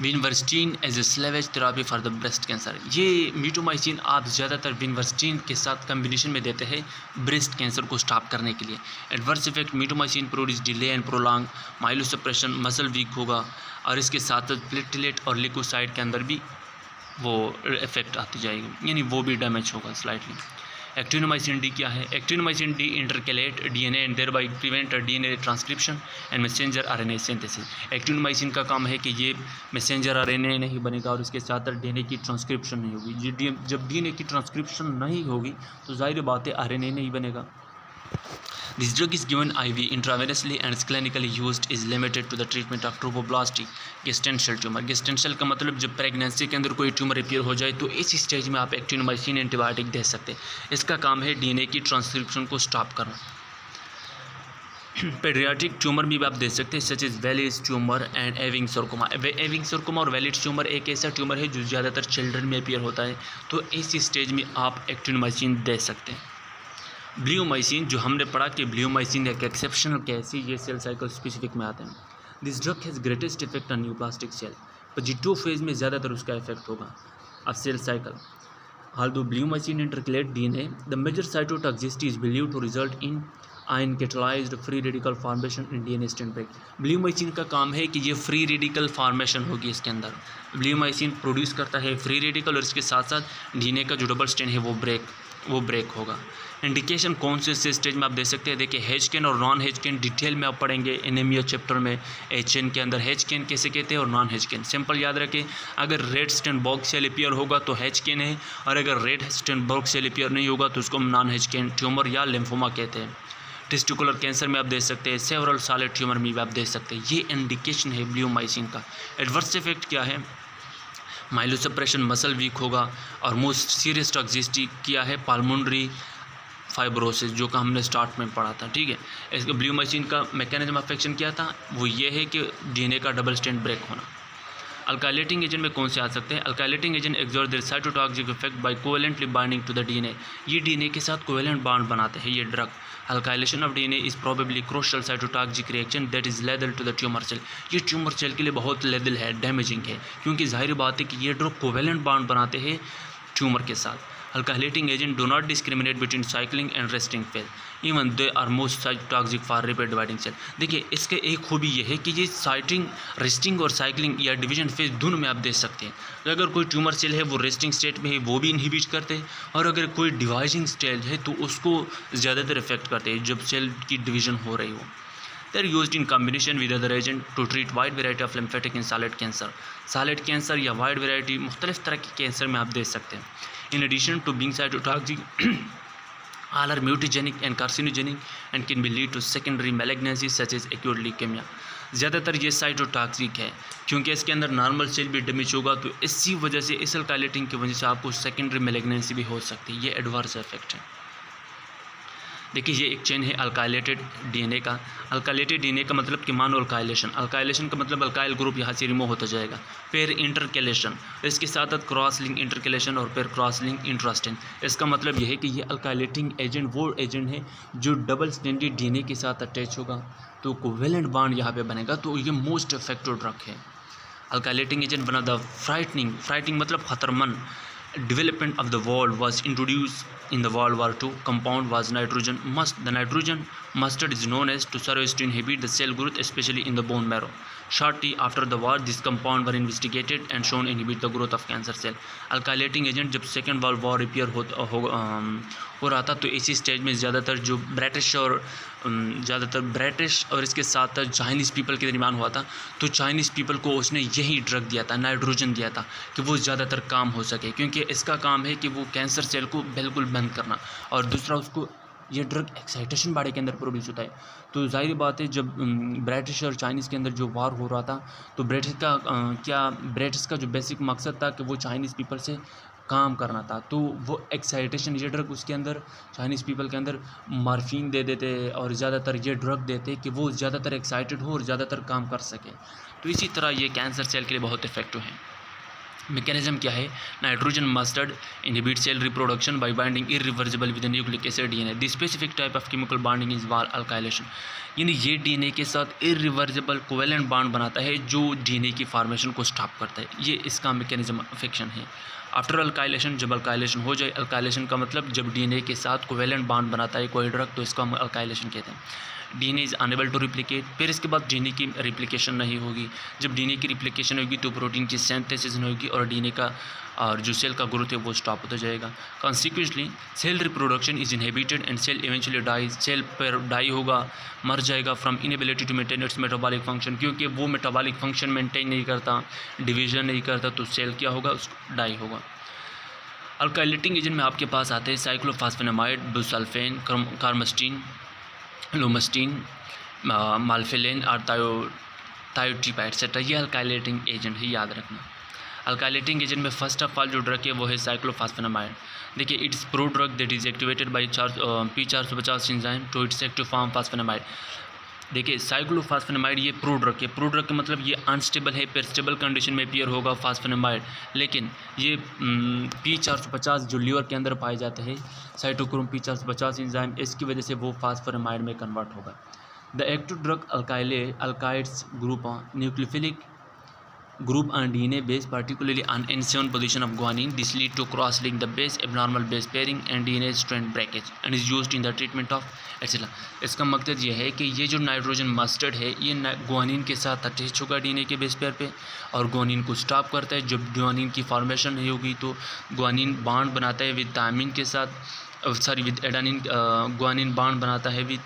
vinblastine as a salvage therapy for the breast cancer. ये मिटोमाइसिन आप ज़्यादातर विनवर्स्टीन के साथ कॉम्बिनेशन में देते हैं ब्रेस्ट कैंसर को स्टॉप करने के लिए। Adverse effect mitomycin produce delay and prolong myelosuppression, muscle weak होगा और इसके साथ प्लेटलेट और लिकोसाइड के अंदर भी वो इफेक्ट आती जाएगी, यानी वो भी डैमेज होगा स्लाइटली। एक्टिनोमाइसिन डी क्या है, actinomycin D intercalate DNA and thereby prevent DNA transcription and messenger RNA synthesis. Actinomycin का काम है कि ये मैसेंजर आरएनए नहीं बनेगा और इसके साथ डीएनए की ट्रांसक्रिप्शन नहीं होगी। जब डीएनए की ट्रांसक्रिप्शन नहीं होगी तो जाहिर बात है आरएनए नहीं बनेगा। This drug is given IV intravenously and is clinically used is limited to the treatment of trophoblastic gestational tumor। gestational का मतलब जब प्रेगनेंसी के अंदर कोई ट्यूमर अपीयर हो जाए तो इस स्टेज में आप एक्टिनोमाइसिन एंटीबायोटिक दे सकते हैं। इसका काम है डीएनए की ट्रांसक्रिप्शन को स्टॉप करना। पेडियाट्रिक ट्यूमर भी आप दे सकते हैं such is Wilms tumour and Ewing sarcoma. Ewing sarcoma और वेलिस ट्यूमर एक ऐसा ट्यूमर है जो ज़्यादातर चिल्ड्रन में अपीयर होता है, तो इस स्टेज में आप एक्टिनोमाइसिन दे सकते हैं। ब्लियोमाइसिन जो हमने पढ़ा कि ब्लियोमाइसिन एक एक्सेप्शनल केस है, ये सेल साइकिल स्पेसिफिक में आते हैं। This drug has greatest effect on neoplastic cell, पर G2 फेज में ज़्यादातर उसका इफेक्ट होगा। अब cell cycle, although bleomycin intercalate DNA, the major cytotoxicity is believed to result in ion catalyzed free radical formation in DNA strand break। Bleomycin का काम है कि ये फ्री रेडिकल फॉर्मेशन होगी इसके अंदर। ब्लियोमाइसिन प्रोड्यूस करता है फ्री रेडिकल और इसके साथ साथ डीएनए का जो डबल स्ट्रैंड है वो ब्रेक होगा। इंडिकेशन कौन से स्टेज में आप दे सकते हैं, देखिए हेचकेन और नॉन हेचकेन डिटेल में आप पढ़ेंगे एनीमिया चैप्टर में। एचएन के अंदर हेचकेन कैसे कहते हैं और नॉन हेचकेन, सिंपल याद रखें, अगर Reed Sternberg cell appear होगा तो हेचकेन है, और अगर Reed Sternberg cell appear नहीं होगा तो उसको नॉन हेचकेन ट्यूमर या लिम्फोमा कहते हैं। टेस्टिकुलर कैंसर में आप दे सकते हैं, सेवरल सॉलिड ट्यूमर में भी आप दे सकते हैं। ये इंडिकेशन है ब्लियोमाइसिन का। एडवर्स इफेक्ट क्या है, माइलोसप्रेशन, मसल वीक होगा, और मोस्ट सीरियस टॉक्सिसिटी क्या है, पाल्मोनरी फाइब्रोसिस, जो का हमने स्टार्ट में पढ़ा था। ठीक है, इसका ब्लियोमाइसिन का मैकेनिज्म ऑफ एक्शन क्या था, वो ये है कि डीएनए का डबल स्ट्रैंड ब्रेक होना। अल्काइलेटिंग एजेंट में कौन से आ सकते हैं, alkylating agent exert their cytotoxic effect by covalently binding to the DNA, ये डीएनए के साथ कोवेलेंट बॉन्ड बनाते हैं ये drug. Alkylation of DNA is probably crucial cytotoxic reaction that is lethal to the tumour cell, ये tumour cell के लिए बहुत लेदल है, डैमेजिंग है, क्योंकि जाहिर बात है कि ये ड्रग कोवेलेंट बॉन्ड बनाते हैं ट्यूमर के साथ। Alkylating agent do not discriminate between cycling and resting phase, even they are most cytotoxic for repair dividing cell। देखिए इसके एक खूबी ये है कि ये साइटिंग, रेस्टिंग और साइक्लिंग या डिवीजन फेज दोनों में आप देख सकते हैं। तो अगर कोई ट्यूमर सेल है वो रेस्टिंग स्टेट में है वो भी इनहिबिट करते हैं, और अगर कोई डिवाइजिंग स्टेज है तो उसको ज़्यादातर इफेक्ट करते हैं जब सेल की डिवीजन हो रही हो। They are used in combination with other agent to treat wide variety of lymphatic and solid cancer। solid cancer या wide variety मुख्तलिफ तरह के कैंसर में आप देख सकते हैं। In addition to being cytotoxic, all are mutagenic and carcinogenic and can be lead to secondary malignancies such as acute leukemia। ज़्यादातर ये साइटोटॉक्सिक है क्योंकि इसके अंदर नॉर्मल सेल भी डैमेज होगा, तो इसी वजह से इस अल्काइलेटिंग की वजह से आपको सेकेंडरी मैलिग्नेंसी भी हो सकती है। ये एडवर्स इफेक्ट है। देखिए ये एक चेन है अल्काइलेटेड डीएनए का। अल्काइलेटेड डीएनए का मतलब कि मानो अल्काइलेशन, अल्काइलेशन का मतलब अल्काइल ग्रुप यहाँ से रिमूव होता जाएगा। फिर इंटरकेलेशन, इसके साथ क्रॉस लिंक इंटरकेलेशन और फिर क्रॉस लिंक इंट्रास्टेन। इसका मतलब यह है कि ये अल्काइलेटिंग एजेंट वो एजेंट है जो डबल स्ट्रैंडेड डीएनए के साथ अटैच होगा, तो कोवेलेंट बॉन्ड यहाँ पे बनेगा, तो ये मोस्ट इफेक्टिव ड्रग है। अल्काइलेटिंग एजेंट बना द फ्राइटनिंग मतलब खतरमंद। Development of the valve was introduced in the World War II। Compound was nitrogen must। The nitrogen mustard is known as to serve to inhibit the cell growth, especially in the bone marrow। Shortly after the war, this compound were investigated and shown inhibit the growth of cancer cell। Alkylating agent जब second world war repair हो रहा था, तो इसी stage में ज़्यादातर जो British और इसके साथ चाइनीज़ पीपल के दरमियान हुआ था, तो चाइनीज़ पीपल को उसने यही ड्रग दिया था, नाइट्रोजन दिया था, कि वो ज़्यादातर काम हो सके, क्योंकि इसका काम है कि वो कैंसर सेल को बिल्कुल बंद करना, और दूसरा उसको ये ड्रग एक्साइटेशन बॉडी के अंदर प्रोड्यूस होता है। तो जाहिर बात है जब ब्रिटिश और चाइनीज़ के अंदर जो वार हो रहा था, तो ब्रिटिश का जो बेसिक मकसद था कि वो चाइनीज़ पीपल से काम करना था, तो वो एक्साइटेशन ये ड्रग उसके अंदर चाइनीज़ पीपल के अंदर मार्फिन दे देते और ज़्यादातर ये ड्रग देते कि वो ज़्यादातर एक्साइटेड हो और ज़्यादातर काम कर सके। तो इसी तरह ये कैंसर सेल के लिए बहुत इफेक्टिव है। मैकेनिज्म क्या है, nitrogen mustard inhibit cell reproduction by binding irreversible with nucleic acid DNA. The specific type of chemical bonding is वाल अल्काइलेशन, यानी ये डीएनए के साथ इरिवर्सिबल कोवेलेंट बॉन्ड बनाता है जो डीएनए की फॉर्मेशन को स्टॉप करता है। ये इसका मैकेनिज्म ऑफ एक्शन है। आफ्टर अल्काइलेशन, जब अल्काइलेशन हो जाए, अल्काइलेशन का मतलब जब डीएनए के साथ कोवेलेंट बॉन्ड बनाता है कोई ड्रग, तो इसको हम अल्काइलेशन कहते हैं। DNA is unable to replicate, फिर इसके बाद डीएनए की रिप्लिकेशन नहीं होगी। जब डीएनए की रिप्लिकेशन होगी तो प्रोटीन की सिंथेसिस नहीं होगी और डीएनए का और जो सेल का ग्रोथ है वो स्टॉप होता जाएगा। Consequently cell reproduction is inhibited and cell eventually dies, cell पर डाई होगा, मर जाएगा from inability to maintain its metabolic function, क्योंकि वो मेटाबॉलिक फंक्शन मेंटेन नहीं करता, डिवीजन नहीं करता, तो सेल क्या होगा, उसको डाई होगा। अल्काइलेटिंग एजेंट में आपके पास आते हैं साइक्लोफॉस्फेनामाइड, बुसल्फेन, कार्मस्टीन, लोमस्टीन, माल्फेलेन और थायोट्रिपा एक्सेट्रा। ये अल्काइलेटिंग एजेंट है, याद रखना। अल्काइलेटिंग एजेंट में फर्स्ट ऑफ ऑल जो ड्रग है वो है साइक्लोफॉस्फेनामाइड। देखिए it's prodrug that is activated by P450 enzyme to its active form phosphoramide. देखिए साइक्लोफॉस्फेनामाइड ये प्रो ड्रग है। प्रो ड्रग का मतलब ये अनस्टेबल है, पर स्टेबल कंडीशन में अपीयर होगा फास्फेनामाइड, लेकिन ये P450 जो लीवर के अंदर पाए जाते हैं साइटोक्रोम P450 एंजाइम, इसकी वजह से वो फास्फेनामाइड में कन्वर्ट होगा। The active drug alkydes group nucleophilic group on DNA base, particularly on N7 position of guanine. This lead to cross-link the base, abnormal base pairing and DNA strand breakage and is used in the treatment of etc. इसका मकसद ये है कि ये जो nitrogen mustard है ये guanine के साथ अटैच होगा डीएनए के बेस पेयर पे और गुआनिन को स्टॉप करता है। जब गुआनिन की फॉर्मेशन नहीं होगी तो गुआनिन बॉन्ड बनाता है विद थायमिन के साथ विद एडानिन। गुआनिन बॉन्ड बनाता है विद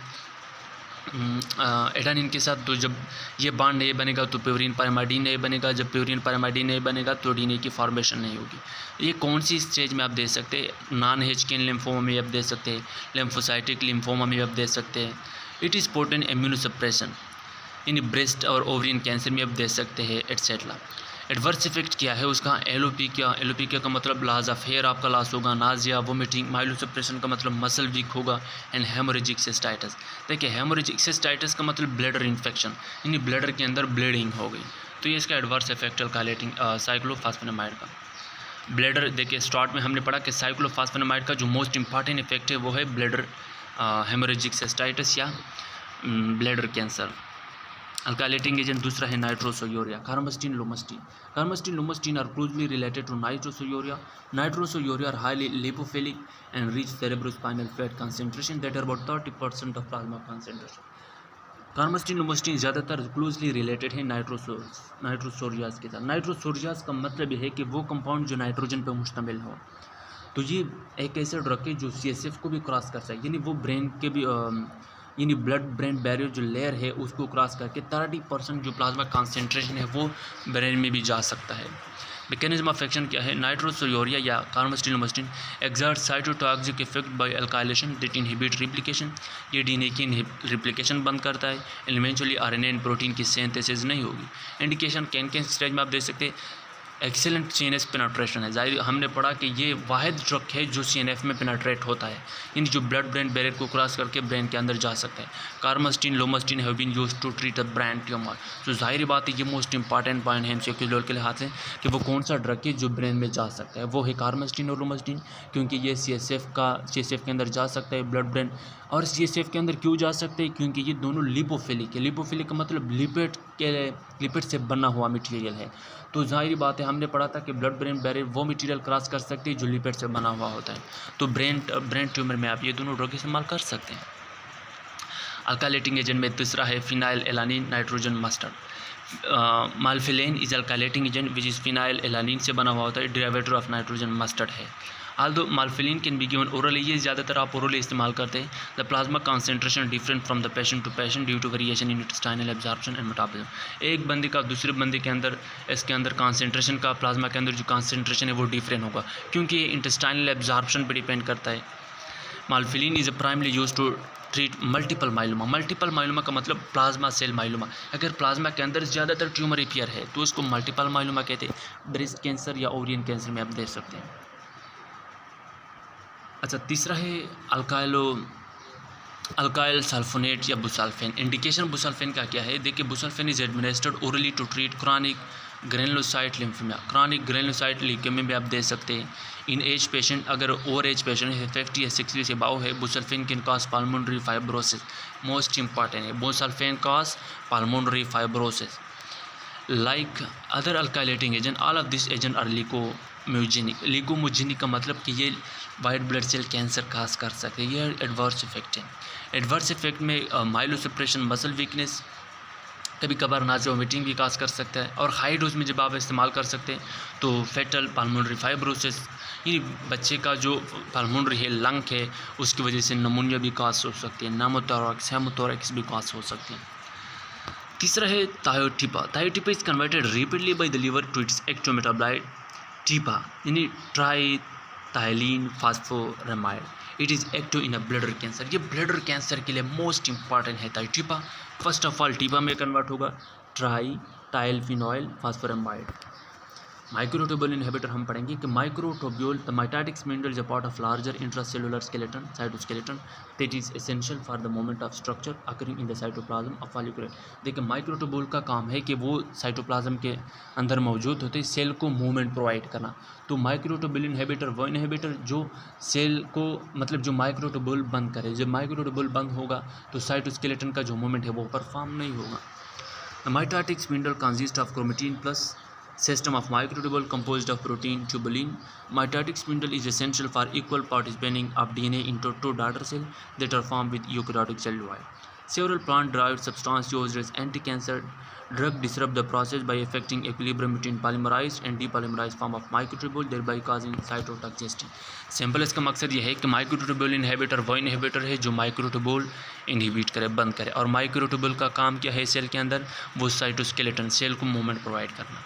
एडानिन के साथ। तो जब ये बॉन्ड नहीं बनेगा तो प्यूरिन पैरामाइडिन नहीं बनेगा। जब प्यूरिन पैरामाइडिन नहीं बनेगा तो डीएनए की फॉर्मेशन नहीं होगी। ये कौन सी स्टेज में आप दे सकते हैं? नॉन हेजकिन लिम्फोमा में आप दे सकते हैं, लिम्फोसाइटिक लिम्फोमा में आप दे सकते हैं। It is potent immunosuppression in breast और ओवरियन कैंसर में आप दे सकते हैं एटसेट्रा। एडवर्स इफेक्ट क्या है उसका? एलोपीकिया का मतलब लॉस ऑफ हेयर आपका लॉस होगा, नाजिया, वोमिटिंग। माइलोसप्रेशन का मतलब मसल वीक होगा एंड हेमोरेजिक सिस्टाइटिस। देखिए हेमोरेजिक सिस्टाइटिस का मतलब ब्लडर इन्फेक्शन, यानी ब्लडर के अंदर ब्लीडिंग हो गई, तो ये इसका एडवर्स इफेक्ट अल्काइलेटिंग साइक्लोफॉस्फेनामाइड का। ब्लडर देखिए स्टार्ट में हमने पढ़ा कि साइक्लोफॉस्फेनामाइड का जो मोस्ट इंपॉर्टेंट इफेक्ट है वो है ब्लडर हेमोरेजिक सिस्टाइटिस या ब्लडर कैंसर। अल्काइलेटिंग एजेंट दूसरा है nitrosourea, carmustine, lomustine. Carmustine, lomustine are closely related to nitrosourea. Nitrosourea are highly lipophilic and reach cerebrospinal fluid concentration that are about 30% of plasma concentration. कार्मस्टीन, लोमस्टीन ज़्यादातर closely related है नाइट्रोसोरियाज के साथ। नाइट्रोसोरियाज का मतलब है कि वो कंपाउंड जो नाइट्रोजन पर मुश्तमिल हो। तो ये एक ऐसे ड्रग है जो CSF को भी क्रॉस कर सकता है, यानी वो ब्रेन के भी यानी ब्लड ब्रेन बैरियर जो लेयर है उसको क्रॉस करके 30% जो प्लाज्मा कॉन्सेंट्रेशन है वो ब्रेन में भी जा सकता है। मैकेनिज्म ऑफ एक्शन क्या है? नाइट्रोसोयूरिया या carmustine, lomustine exert cytotoxic effect by alkylation that inhibit replication. ये डीएनए की रिप्लिकेशन बंद करता है। इवेंचुअली आरएनए एंड प्रोटीन की सिंथेसिस नहीं होगी। इंडिकेशन कैन स्टेज में आप देख सकते हैं एक्सेलेंट CNS पेनाट्रेशन है। जाहिर हमने पढ़ा कि ये वाहिद ड्रग है जो CNS में पेनाट्रेट होता है, यानी जो ब्लड ब्रेन बैरियर को क्रॉस करके ब्रेन के अंदर जा सकता है। Carmustine, lomustine have been used to treat a brain tumour. तो जाहिर बात है ये मोस्ट इंपॉर्टेंट पॉइंट है MCQ लेवल के लिहाज से कि वो कौन सा ड्रग है जो ब्रेन में जा सकता है, वो है कार्मस्टीन और लोमस्टीन, क्योंकि ये CSF के अंदर जा सकता है ब्लड ब्रेन। और CSF के अंदर क्यों जा सकते हैं? क्योंकि ये दोनों लिपोफिलिक है। लिपोफिलिक का मतलब लिपिड से बना हुआ मटेरियल है। तो जाहिर बात है हमने पढ़ा था कि ब्लड ब्रेन बैरियर वो मटेरियल क्रॉस कर सकते हैं जो लिपिड से बना हुआ होता है। तो ब्रेन ट्यूमर में आप ये दोनों ड्रग इस्तेमाल कर सकते हैं। अल्काइलेटिंग एजेंट में तीसरा है phenylalanine nitrogen mustard. Melphalan is alkylating agent which is phenylalanine से बना हुआ होता है, डेरिवेटिव ऑफ नाइट्रोजन मस्टर्ड है। Although melphalan can be given orally, ये ज़्यादातर आप ओरली इस्तेमाल करते हैं। The plasma concentration different from the patient to patient due to variation in intestinal absorption and metabolism. एक बंदे का दूसरे बंदे के अंदर इसके अंदर कॉन्सेंट्रेशन का प्लाज्मा के अंदर जो कॉन्सेंट्रेशन है वो डिफरेंट होगा, क्योंकि ये इंटेस्टाइनल एब्जॉर्प्शन पर डिपेंड करता है। Melphalan is primarily use to treat multiple myeloma. Multiple myeloma का मतलब प्लाज्मा सेल माइलोमा। अगर प्लाज्मा के अंदर ज़्यादातर ट्यूमर अपीयर है तो उसको मल्टीपल माइलोमा कहते हैं। ब्रेस्ट कैंसर या ओवरियन कैंसर में आप देख सकते हैं। अच्छा, तीसरा है अल्काइल सल्फोनेट या बुसल्फेन। इंडिकेशन बुसल्फेन का क्या है? देखिए busulfan is administered orally to treat chronic granulocyte lymphoma. Chronic granulocyte lymphoma में आप दे सकते हैं। इन एज पेशेंट, अगर ओवर एज पेशेंट है 50 या 60 से अबव है, busulfan can cause pulmonary fibrosis. Most important है busulfan cause pulmonary fibrosis. Like other alkylating agent, all of this agent are leukaemogenic. Leukaemogenic का मतलब कि ये white blood cell cancer cause कर सकते हैं। ये एडवर्स इफेक्ट है। एडवर्स इफेक्ट में माइलोसप्रेशन, मसल वीकनेस, कभी कभार नाज़िया, वोमिटिंग भी काज कर सकता है। और हाई डोज में जब आप इस्तेमाल कर सकते हैं तो फेटल पल्मोनरी फाइब्रोसिस, ये बच्चे का जो पल्मोनरी है लंग है उसकी वजह से नमूनिया भी काज हो सकती है। नामोथोरैक्स, हेमोथोरैक्स भी काज हो सकते हैं। तीसरा है thiotepa. Thiotepa is converted repeatedly by the liver to its active metabolite TEPA, यानी triethylene phosphoramide. It is active in a bladder cancer. ये ब्लडर कैंसर के लिए मोस्ट इंपॉर्टेंट है thiotepa. First of all TEPA में कन्वर्ट होगा ट्राइथाइलफिनॉइल फॉस्फोरामाइड। Microtubule inhibitor हम पढ़ेंगे कि microtubule the mitotic spindle is a part of larger intracellular skeleton cytoskeleton that is essential for the movement of structure occurring in the cytoplasm of follicular. देखिए microtubule का काम है कि वो साइटोप्लाज्म के अंदर मौजूद होते सेल को मूवमेंट प्रोवाइड करना। तो माइक्रोट्यूब्यूल इनहिबिटर वो इनहिबिटर जो सेल को मतलब जो माइक्रोट्यूब्यूल बंद करे। जब माइक्रोट्यूब्यूल बंद होगा तो साइटोस्केलेटन का जो मूवमेंट है वो परफॉर्म नहीं होगा। The mitotic spindle consist of chromatin plus system of microtubule composed of protein tubulin. Mitotic spindle is essential for equal participating of DNA into two daughter cells that are formed with eukaryotic cell divide. Several plant-derived substances used as anti-cancer drug disrupt the process by affecting equilibrium between polymerized and depolymerized form of microtubule, thereby causing cytotoxicity. Simple इसका मकसद ये है कि microtubule inhibitor वो inhibitor है जो microtubule inhibit करे, बंद करे। और माइक्रोट्यूब्यूल का काम क्या है सेल के अंदर? वो साइटोस्केलेटन सेल को मूवमेंट प्रोवाइड करना।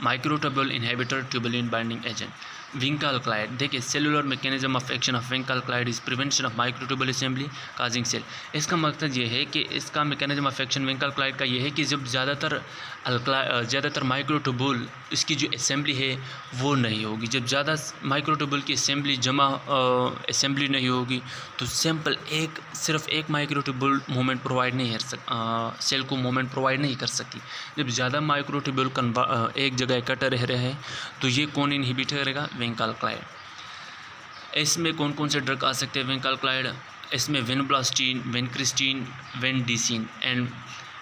Microtubule inhibitor tubulin binding agent vinca alkaloid. देखिए cellular mechanism of action of vinca alkaloid is prevention of microtubule assembly causing cell. इसका मकसद ये है कि इसका मैकेनिज्म ऑफ एक्शन विंकल-क्लाइड का ये है कि जब ज़्यादातर माइक्रोट्यूब्यूल इसकी जो असेंबली है वो नहीं होगी। जब ज़्यादा माइक्रोट्यूब्यूल की असेंबली नहीं होगी तो सिर्फ एक माइक्रोट्यूब्यूल मूवमेंट प्रोवाइड नहीं कर सेल को मूवमेंट प्रोवाइड नहीं कर सकती। जब ज़्यादा माइक्रोट्यूब्यूल एक जगह इकट्ठे रह रहे हैं तो ये कौन इनहिबिट करेगा? विंकल-क्लाइड। इसमें कौन कौन से ड्रग आ सकते हैं विंकल-क्लाइड? इसमें विनब्लास्टीन, विनक्रिस्टीन, विनडिसिन एंड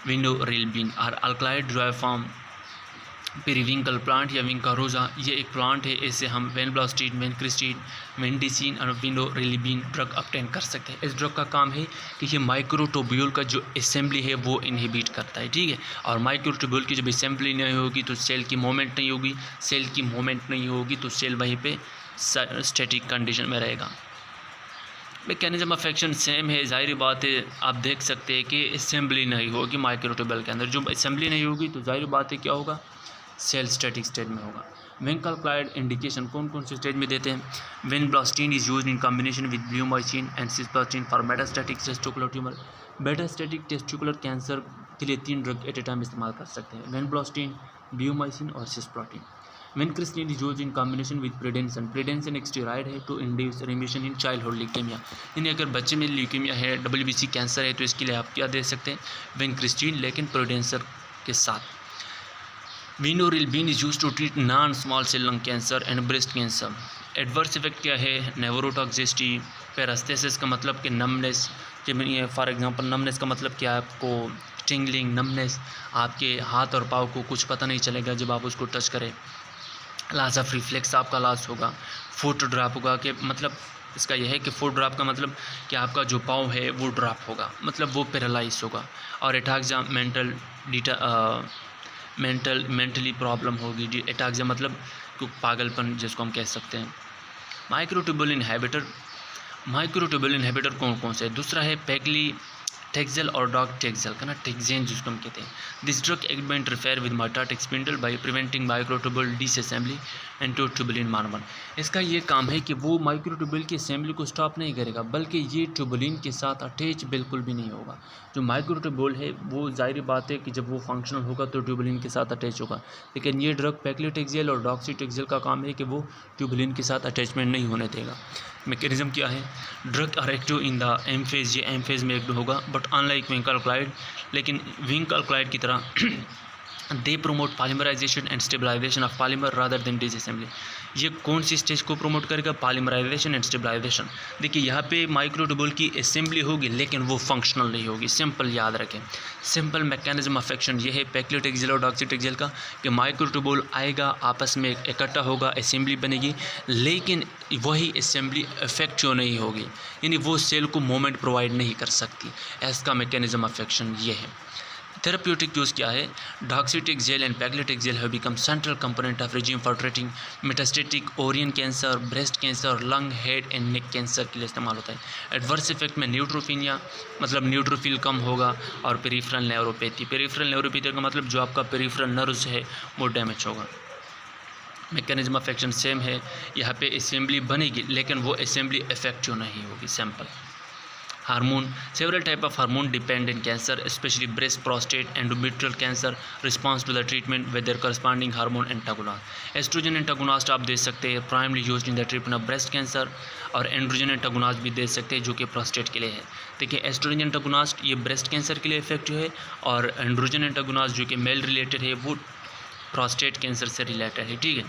विंडोरिल्बिन और alkaloid drive from periwinkle plant या विंकारोजा। ये एक प्लांट है, इससे हम विनब्लास्टीन, विनक्रिस्टीन, विनडिसिन और विंडोरिल्बिन ड्रग ऑब्टेन कर सकते हैं। इस ड्रग का काम है कि ये माइक्रोट्यूब्यूल का जो असेंबली है वो इनहिबिट करता है, ठीक है। और माइक्रोट्यूब्यूल की जब असेंबली नहीं होगी तो सेल की मूवमेंट नहीं होगी, सेल की मूवमेंट नहीं होगी तो सेल वहीं पे स्टैटिक कंडीशन में रहेगा। मैकेनिज्म ऑफ एक्शन सेम है, जाहिर बात है। आप देख सकते हैं कि असेंबली नहीं होगी माइक्रोट्यूब्यूल के अंदर। जो असेंबली नहीं होगी तो जाहिर बात है क्या होगा? सेल स्टैटिक स्टेट में होगा। विंकल-क्लाइड इंडिकेशन कौन कौन से स्टेज में देते हैं? Vinblastine is used in combination with bleomycin and cisplatin for metastatic testicular tumour. Metastatic testicular cancer के लिए 3 ड्रग एट ए टाइम इस्तेमाल कर सकते हैं, विनब्लास्टीन, ब्लूमाइसिन और cisplatin. Vincristine is used in combination with prednisone. Prednisone एक स्टेरॉइड है to induce remission in childhood leukaemia. यानी अगर बच्चे में ल्यूकेमिया है, WBC कैंसर है तो इसके लिए आप क्या दे सकते हैं? विनक्रिस्टीन, लेकिन प्रेडेंसर के साथ। Vinorelbine is used to treat non small cell lung cancer and breast cancer. Adverse effect क्या है? नेवरोटॉक्सिसिटी, पैरास्थेसिस का मतलब कि नमनेस। फॉर एग्जांपल नमनेस का मतलब क्या है? आपको टिंगलिंग, नमनेस, आपके हाथ और पाँव को कुछ पता नहीं चलेगा जब आप उसको टच करें। लॉस ऑफ रिफ्लेक्स आपका लॉस होगा। फुट ड्रॉप होगा कि मतलब इसका यह है कि फुट ड्रॉप का मतलब कि आपका जो पाँव है वो ड्रॉप होगा, मतलब वो पैरालाइज होगा। और एटाक्सिया मेंटली प्रॉब्लम होगी। एटाक्सिया मतलब पागलपन जिसको हम कह सकते हैं। माइक्रोट्यूब्यूल इनहिबिटर कौन कौन से? दूसरा है पैक्लीटेक्सेल और डॉक्टेक्सेल का ना, टेक्सेन जिसको हम कहते हैं। This drug act by interfere with mitotic spindle by preventing microtubule disassembly into tubulin marble. इसका ये काम है कि वो माइक्रोट्यूब्यूल की असेंबली को स्टॉप नहीं करेगा, बल्कि ये ट्यूबुलिन के साथ अटैच बिल्कुल भी नहीं होगा। जो माइक्रोट्यूब्यूल है वो जाहिर बात है कि जब वो फंक्शनल होगा तो ट्यूबुलिन के साथ अटैच होगा, लेकिन ये ड्रग पैक्लीटेक्सेल और डॉक्सीटेक्सेल का काम है कि वो ट्यूबुलिन के साथ अटैचमेंट नहीं होने देगा। मैकेनिज्म क्या है? Drug are active in the M phase, ये एम फेज में एक्टिव होगा, बट अनलाइक विंकल-क्लाइड, लेकिन विंकल-क्लाइड की तरह they promote polymerisation and stabilisation of polymer rather than disassembly. ये कौन सी स्टेज को प्रोमोट करेगा? Polymerisation and stabilisation. देखिए यहाँ पे माइक्रोट्यूब्यूल की असेंबली होगी लेकिन वो फंक्शनल नहीं होगी। सिंपल याद रखें, सिंपल मैकेनिज्म ऑफ एक्शन ये है पैक्लीटेक्सेल और डॉक्सीटेक्सेल का कि माइक्रोट्यूब्यूल आएगा, आपस में इकट्ठा होगा, असेंबली बनेगी, लेकिन वही असेंबली इफेक्टिव नहीं होगी, यानी वो सेल को मूवमेंट प्रोवाइड नहीं कर सकती। इसका मैकेनिज्म ऑफ एक्शन ये है। थेराप्यूटिक यूज़ क्या है? Docetaxel and paclitaxel have become central component of regimen for treating metastatic ovarian cancer, breast cancer, lung, head and neck cancer के लिए इस्तेमाल होता है। एडवर्स इफेक्ट में न्यूट्रोफिनिया मतलब न्यूट्रोफिल कम होगा, और पेरिफेरल न्यूरोपैथी। पेरिफेरल न्यूरोपैथी का मतलब जो आपका पेरिफेरल नर्व्स है वो डैमेज होगा। मैकेनिज्म ऑफ एक्शन सेम है, यहाँ पे असेंबली बनेगी लेकिन वो असेंबली इफेक्टिव नहीं होगी। Simple. Hormone. Several type of hormone dependent cancer, especially breast, prostate, endometrial cancer, response to the treatment with their corresponding hormone antagonist. Estrogen antagonist आप दे सकते हैं primarily used in the treatment of breast cancer, और androgen antagonist भी दे सकते हैं जो कि प्रोस्टेट के लिए है। देखिए एस्ट्रोजन एंटागोनिस्ट ये ब्रेस्ट कैंसर के लिए इफेक्टिव है, और एंड्रोजन एंटागोनिस्ट जो कि मेल रिलेटेड है वो प्रोस्टेट कैंसर से रिलेटेड है। ठीक है,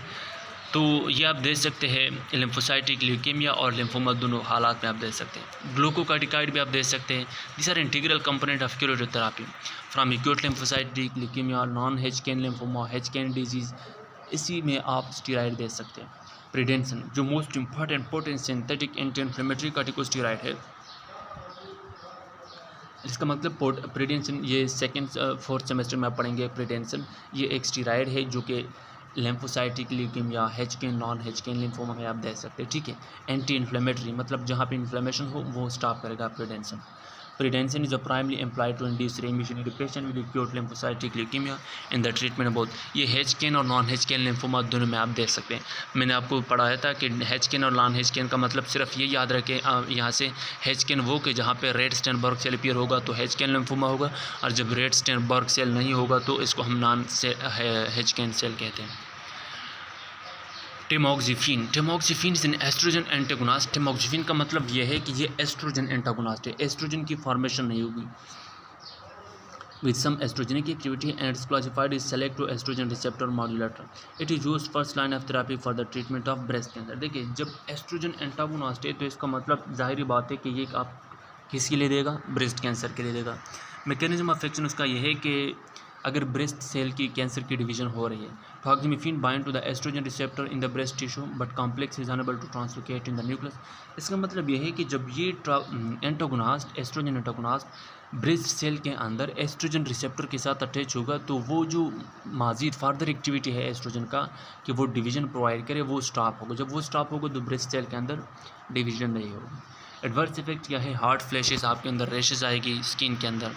तो ये आप दे सकते हैं लिम्फोसाइटिक ल्यूकेमिया और लिम्फोमा, दोनों हालात में आप दे सकते हैं। ग्लूकोकार्टिकाइड भी आप दे सकते हैं। This are integral component of curative therapy from acute lymphocytic leukaemia, non Hodgkin lymphoma, Hodgkin disease, इसी में आप स्टीराइड दे सकते हैं। प्रिडेंसन जो most important potent synthetic anti inflammatory corticosteroid है, इसका मतलब प्रिडेंसन, ये सेकेंड फोर्थ सेमेस्टर में आप पढ़ेंगे। प्रिडेंसन ये एक स्टीराइड है जो कि lymphocytic leukaemia, हैचकेन, non Hodgkin lymphoma में आप दे सकते हैं। ठीक है, एंटी इन्फ्लेमेटरी मतलब जहाँ पे इन्फ्लेमेशन हो वो स्टॉप करेगा प्रिडेंसन। Prednisone is a primarily employed to induce remission in the patient with acute lymphocytic leukemia in the treatment of both. ये हैचकेन और नॉन हैचकेन लिम्फोमा दोनों में आप देख सकते हैं। मैंने आपको पढ़ाया था कि हैचकेन और नॉन हैचकेन का मतलब सिर्फ ये याद रखें, यहाँ से हैचकेन वो कि जहाँ पे रेड स्टेनबर्ग सेल अपीयर होगा तो हैचकेन लिम्फोमा होगा, और जब रेड स्टेनबर्ग सेल नहीं होगा तो इसको हम नॉन हैचकेन सेल कहते हैं। टेमोक्सिफिन इज एन एस्ट्रोजन एंटागोनिस्ट। टेमोक्सिफिन का मतलब यह है कि ये एस्ट्रोजन एंटागोनिस्ट है, एस्ट्रोजन की फॉर्मेशन नहीं होगी with some estrogenic activity and it's classified as selective estrogen receptor modulator. It is used first line of therapy for the treatment of breast cancer. देखिए जब एस्ट्रोजन एंटागोनिस्ट है तो इसका मतलब जाहिर बात है कि ये आप किसके लिए देगा, ब्रेस्ट कैंसर के लिए देगा। मैकेनिज्म ऑफ एक्शन उसका यह है कि अगर ब्रेस्ट सेल की कैंसर की डिवीजन हो रही है, tamoxifen bind to the oestrogen receptor in the breast tissue but complex is unable to translocate in the nucleus. इसका मतलब यह है कि जब ये antagonist, oestrogen antagonist breast cell के अंदर एस्ट्रोजन रिसेप्टर के साथ अटैच होगा तो वो जो मज़ीद फार्दर एक्टिविटी है एस्ट्रोजन का कि वो डिवीजन प्रोवाइड करे वो स्टॉप होगा। जब वो स्टॉप होगा तो ब्रेस्ट सेल के अंदर डिवीजन नहीं होगी। एडवर्स इफेक्ट क्या है, हार्ट फ्लैशेस, आपके अंदर रेशेस आएगी स्किन के अंदर,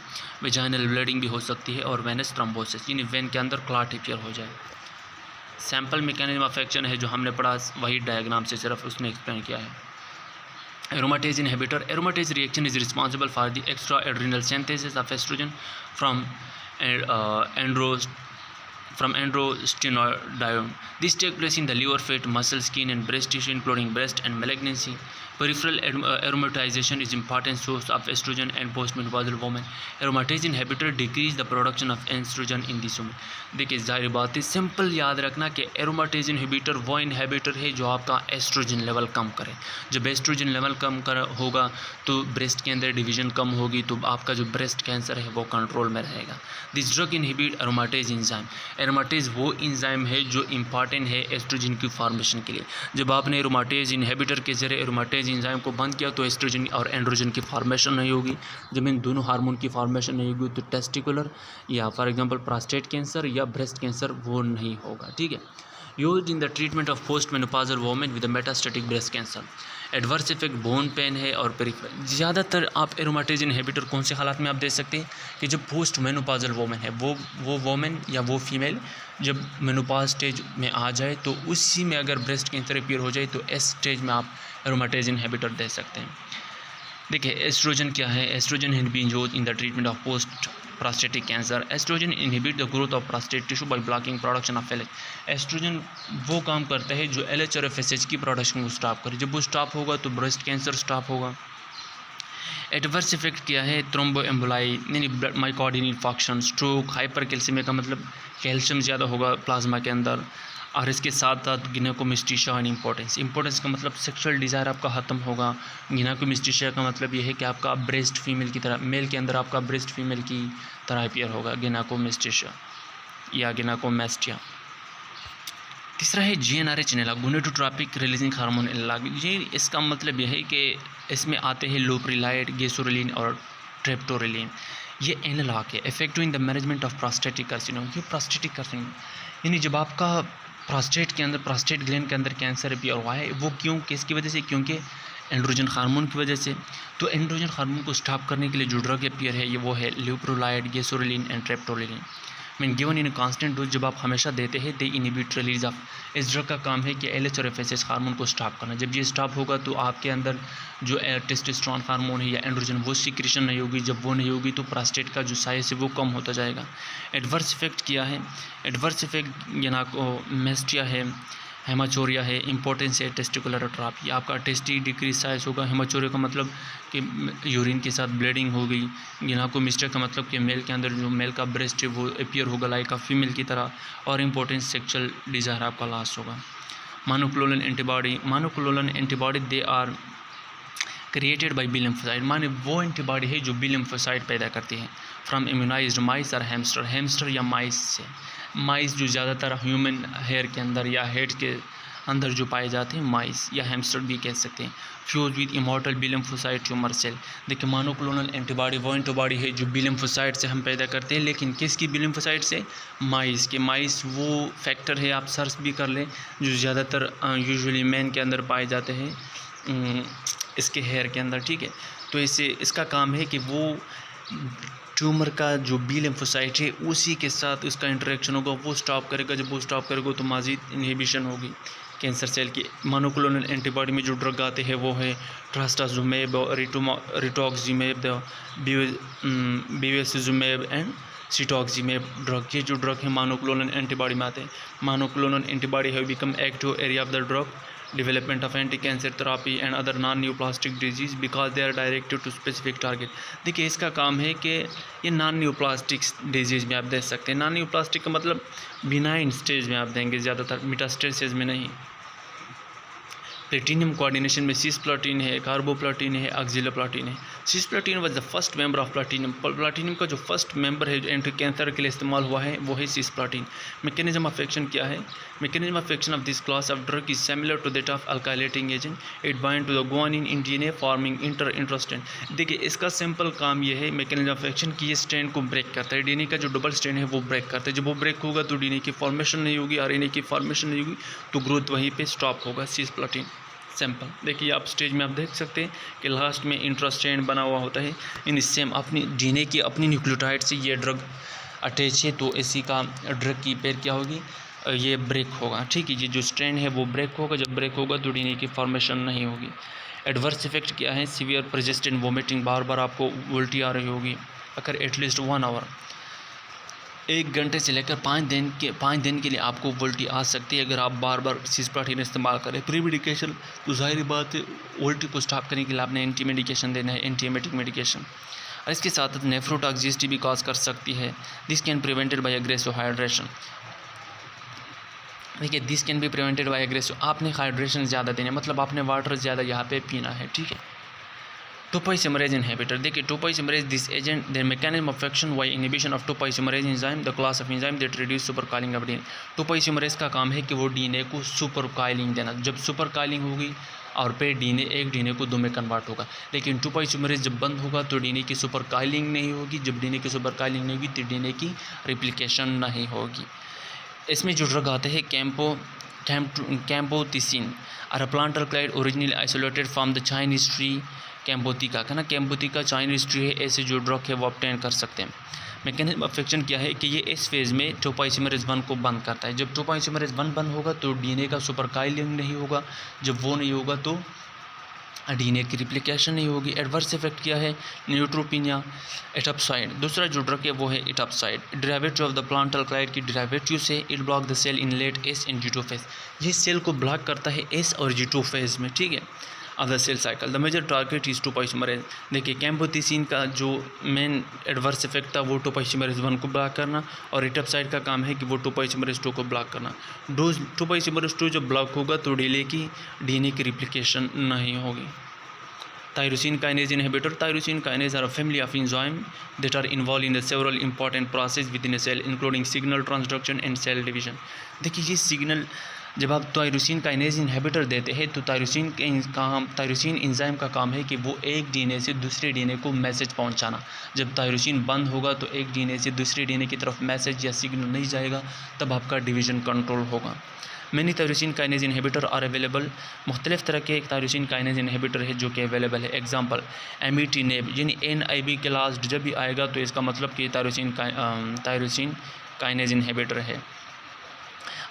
वेजाइनल ब्लीडिंग भी हो सकती है, और वेनस थ्रोम्बोसिस यानी वेन के अंदर क्लॉट अपीयर हो जाए। सैम्पल मैकेनिज्म ऑफ एक्शन है जो हमने पढ़ा वही डायग्राम से सिर्फ उसने एक्सप्लेन किया है। aromatase inhibitor, aromatase reaction is responsible for the extra adrenal synthesis of estrogen from androstenedione. This takes place in the liver, fat, muscle, skin and breast tissue including breast and malignancy. Peripheral aromatization is important source of estrogen and postmenopausal women. Aromatase inhibitor decrease the production of estrogen in this woman. देखिए जाहिर बात है, simple याद रखना कि aromatase inhibitor वो inhibitor है जो आपका एस्ट्रोजन लेवल कम करे। जब एस्ट्रोजन लेवल कम होगा तो ब्रेस्ट के अंदर डिवीजन कम होगी, तो आपका जो ब्रेस्ट कैंसर है वो कंट्रोल में रहेगा। This drug inhibit aromatase enzyme. Aromatase वो एंजाइम है जो इंपॉर्टेंट है एस्ट्रोजन की फॉर्मेशन के लिए। जब आपने एरोमाटेज इनहिबिटर के जरिए एरोमाटेज एंजाइम को बंद किया तो एस्ट्रोजन और एंड्रोजन की फॉर्मेशन नहीं होगी। जब इन दोनों हार्मोन की फॉर्मेशन नहीं होगी तो टेस्टिकुलर या फॉर एग्जांपल प्रोस्टेट कैंसर या ब्रेस्ट कैंसर वो नहीं होगा। ठीक है, used in the treatment of post menopausal women with metastatic breast cancer. Adverse effect bone pen है और पेरिफेरल। ज़्यादातर आप एरोमाटेज इनहिबिटर कौन से हालात में आप दे सकते हैं कि जब पोस्ट मेनोपॉजल वोमेन है, वो वोमेन या वो फीमेल जब मेनोपॉज स्टेज में आ जाए तो उसी में अगर ब्रेस्ट कैंसर अपीयर हो जाए तो इस स्टेज में आप एरोमाटेज इनहिबिटर दे सकते हैं। देखिए एस्ट्रोजन क्या है, estrogen has been used in the treatment of post prostate cancer. Estrogen inhibit the growth of prostate tissue by blocking production of LH. Oestrogen वो काम करता है जो LH और FSH की प्रोडक्शन को स्टॉप करे। जब वो स्टॉप होगा तो ब्रेस्ट कैंसर स्टॉप होगा। एडवर्स इफेक्ट क्या है, थ्रोम्बोएम्बोलाई यानी माइकोडिन इन्फेक्शन, स्ट्रोक, हाइपरकैल्सीमिया का मतलब कैल्शियम ज़्यादा होगा प्लाज्मा के अंदर, और इसके साथ साथ गिनेकोमिस्टिशिया एंड इंपॉर्टेंस का मतलब सेक्सुअल डिज़ायर आपका ख़त्म होगा। गिनेकोमिस्टिशिया का मतलब ये है कि आपका ब्रेस्ट फीमेल की तरह, मेल के अंदर आपका ब्रेस्ट फीमेल की तरह अपीयर होगा, गिनेकोमिस्टिशिया या गिनेकोमेस्टिया। तीसरा है GnRH analogue, gonadotropic releasing hormone analogue. ये इसका मतलब यह है कि इसमें आते हैं लोप्रिलाइड, गेसोरिलिन और ट्रेप्टोरिलिन। ये एनालॉग है effective in the management of prostatic कार्सिनोम। ये प्रोस्टेटिक कार्सिनोम यानी जब आपका प्रोस्टेट के अंदर, प्रोस्टेट ग्लैंड के अंदर कैंसर अपीयर हुआ है, वो क्यों, किसकी वजह से, क्योंकि एंड्रोजन हार्मोन की वजह से। तो एंड्रोजन हार्मोन को स्टॉप करने के लिए जो ड्रग अपीयर है ये वो है leuprolide, goserelin and triptorelin. Mean given in constant dose, जब आप हमेशा देते हैं, दे इनहिबिट रिलीज ऑफ, इस ड्रग का काम है कि LH और FSH हार्मोन को स्टॉप करना। जब ये स्टॉप होगा तो आपके अंदर जो टेस्टोस्टेरोन हार्मोन है या एंड्रोजन वो सिक्रीशन नहीं होगी। जब वो नहीं होगी तो प्रोस्टेट का जो साइज है वो कम होता जाएगा। एडवर्स इफेक्ट क्या है? एडवर्स इफेक्ट गिनाकोमेस्टिया है, हेमाचोरिया है, इंपॉर्टेंस है टेस्टिकुलर अट्राफी, आपका टेस्टी डिक्रीज साइज होगा। हेमाचोरिया का मतलब कि यूरिन के साथ ब्लीडिंग हो गई। गिनाकोमेस्टिया का मतलब कि मेल के अंदर जो मेल का ब्रेस्ट है वो अपीयर होगा लाइक का फीमेल की तरह, और इंपॉर्टेंस सेक्सुअल डिज़ायर आपका लॉस होगा। Monoclonal antibody they are created by B lymphocyte, माने वो एंटीबॉडी है जो बी लिम्फोसाइट पैदा करती है फ्रॉम इम्यूनाइज्ड माइस और हैमस्टर या माइस से। माइस जो ज़्यादातर ह्यूमन हेयर के अंदर या हेड के अंदर जो पाए जाते हैं, माइस या हैमस्टर भी कह सकते हैं। Fuse with immortal B lymphocyte tumour cell. देखिए मोनोक्लोनल एंटीबॉडी वो एंटीबॉडी है जो बी लिम्फोसाइट से हम पैदा करते हैं, लेकिन किसकी बी लिम्फोसाइट से? माइस के। माइस वो फैक्टर है, आप सर्च भी कर लें, जो ज़्यादातर यूजुअली मैन के अंदर पाए जाते हैं इसके हेयर के अंदर, ठीक है। तो इसका काम है कि वो ट्यूमर का जो बी लिम्फोसाइट है उसी के साथ उसका इंटरेक्शन होगा, वो स्टॉप करेगा। जब वो स्टॉप करेगा तो मज़ीद इनहिबिशन होगी कैंसर सेल की। मोनोक्लोनल एंटीबॉडी में जो ड्रग आते हैं वो है ट्रास्टाजुमेब, रिटोक्सिमेब, बेविसिजुमेब एंड सीटोक्सिमेब ड्रग। ये जो ड्रग है मोनोक्लोनल एंटीबॉडी में आते हैं। Monoclonal antibody have become active area of the drug development of anti-cancer therapy and other non-neoplastic disease because they are directed to specific target। देखिए इसका काम है कि ये नॉन न्यूप्लास्टिक डिजीज़ में आप दे सकते हैं। नॉन न्यूप्लास्टिक का मतलब बिनाइन स्टेज में आप देंगे, ज़्यादातर मेटास्टेसिस में नहीं। प्लेटिनियम कोऑर्डिनेशन में सिसप्लाटिन है, कार्बोप्लाटिन है, ऑक्सिलोप्लाटिन है। Cisplatin was the first member of platinum. Platinum का जो फर्स्ट मेंबर है जो एंटी कैंसर के लिए इस्तेमाल हुआ है वो है सिसप्लाटिन। मैकेनिज्म ऑफ एक्शन क्या है? Mechanism of action of this class of drug is similar to that of alkylating agent. It bind to the guanine in DNA forming interstrand. देखिए इसका सिंपल काम ये है मैकेनिज्म ऑफ एक्शन की ये strand को ब्रेक करता है। DNA का जो डबल स्ट्रैंड है वो ब्रेक करता है। जब वो ब्रेक होगा तो DNA की फॉर्मेशन नहीं होगी, RNA की फॉर्मेशन नहीं होगी, तो ग्रोथ वहीं पर स्टॉप होगा। सिसप्लाटिन सैंपल देखिए आप स्टेज में आप देख सकते हैं कि लास्ट में इंट्रास्ट्रैंड बना हुआ होता है। इन सेम अपनी DNA की अपनी न्यूक्लियोटाइड से ये ड्रग अटैच है, तो इसी का ड्रग की पेयर क्या होगी? ये ब्रेक होगा, ठीक है। ये जो स्ट्रैंड है वो ब्रेक होगा। जब ब्रेक होगा तो DNA की फॉर्मेशन नहीं होगी। एडवर्स इफेक्ट क्या है? सीवियर परसिस्टेंट वोमिटिंग, बार बार आपको उल्टी आ रही होगी अगर एटलीस्ट 1 आवर, 1 घंटे से लेकर 5 दिन के लिए आपको उल्टी आ सकती है अगर आप बार बार सिसप्लाटिन इस्तेमाल करें। प्री मेडिकेशन तो जाहिर बात है उल्टी को स्टॉप करने के लिए आपने एंटी मेडिकेशन देना है, एंटीएमेटिक मेडिकेशन। और इसके साथ नेफ्रोटॉक्सिसिटी भी कॉज कर सकती है। This can prevented by aggressive hydration. देखिए this can be prevented by aggressive, आपने हाइड्रेशन ज़्यादा देना है, मतलब आपने वाटर ज़्यादा यहाँ पे पीना है, ठीक है। टोपोइसोमरेज इनहिबिटर, देखिए topoisomerase this agent their mechanism of action by inhibition of topoisomerase enzyme the class of enzyme that reduce supercoiling of DNA। Topoisomerase का काम है कि वो DNA को सुपरकाइलिंग देना। जब सुपरकाइलिंग होगी और पे एक DNA को 2 में कन्वर्ट होगा। लेकिन टोपोइसोमरेज जब बंद होगा तो DNA की सुपरकाइलिंग नहीं होगी। जब DNA की सुपरकाइलिंग नहीं होगी तो DNA की रिप्लिकेशन नहीं होगी। इसमें जो ड्रग आते हैं कैम्पोथिसिन और plant alkaloid originally isolated from the Chinese tree Camptotheca का ना, कैम्पोथिका चाइनीज ट्री है, ऐसे जो ड्रग है वो ऑब्टेन कर सकते हैं। मैकेनिज्म ऑफ एक्शन क्या है कि ये इस फेज़ में टोपोइसोमरेज 1 को बंद करता है। जब टोपोइसोमरेज 1 बंद होगा तो DNA का सुपरकाइलिंग नहीं होगा। जब वो नहीं होगा तो DNA की रिप्लिकेशन नहीं होगी। एडवर्स इफेक्ट क्या है? न्यूट्रोपिनिया, एटॉप्साइड। दूसरा जो ड्रग है वो है etoposide, derivative of the plant alkaloid की डेरिवेटिव से। It block the cell in late S and G2 phase. ये सेल को ब्लॉक करता है S और G2 फेज में, ठीक है, of the cell cycle. The major target is topoisomerase. देखिए कैम्पोथिसिन का जो मेन एडवर्स इफेक्ट था वो टोपोइसोमरेज 1 को ब्लॉक करना, और एटॉप्साइड का काम है कि वो टोपोइसोमरेज 2 को ब्लॉक करना। टोपोइसोमरेज 2 जब ब्लॉक होगा तो DNA की रिप्लिकेशन नहीं होगी। Tyrosine kinase inhibitor, tyrosine kinase are a family of enzymes that are involved in the several important processes within a cell including signal transduction and cell division। देखिए ये signal जब आप tyrosine kinase inhibitor देते हैं तो tyrosine enzyme का काम है कि वो एक DNA से दूसरे DNA को मैसेज पहुंचाना। जब टायरोसिन बंद होगा तो एक DNA से दूसरे DNA की तरफ मैसेज या सिग्नल नहीं जाएगा, तब आपका डिवीज़न कंट्रोल होगा। Many tyrosine kinase inhibitor are available. मुख्तलिफ़ तरह के टायरोसिन काइनेज इनहिबिटर है जो कि अवेलेबल है। एग्जांपल एमिटिनेब, यानी NIB के लास्ट जब भी आएगा तो इसका मतलब कि टायरोसिन काइनेज इनहिबिटर है।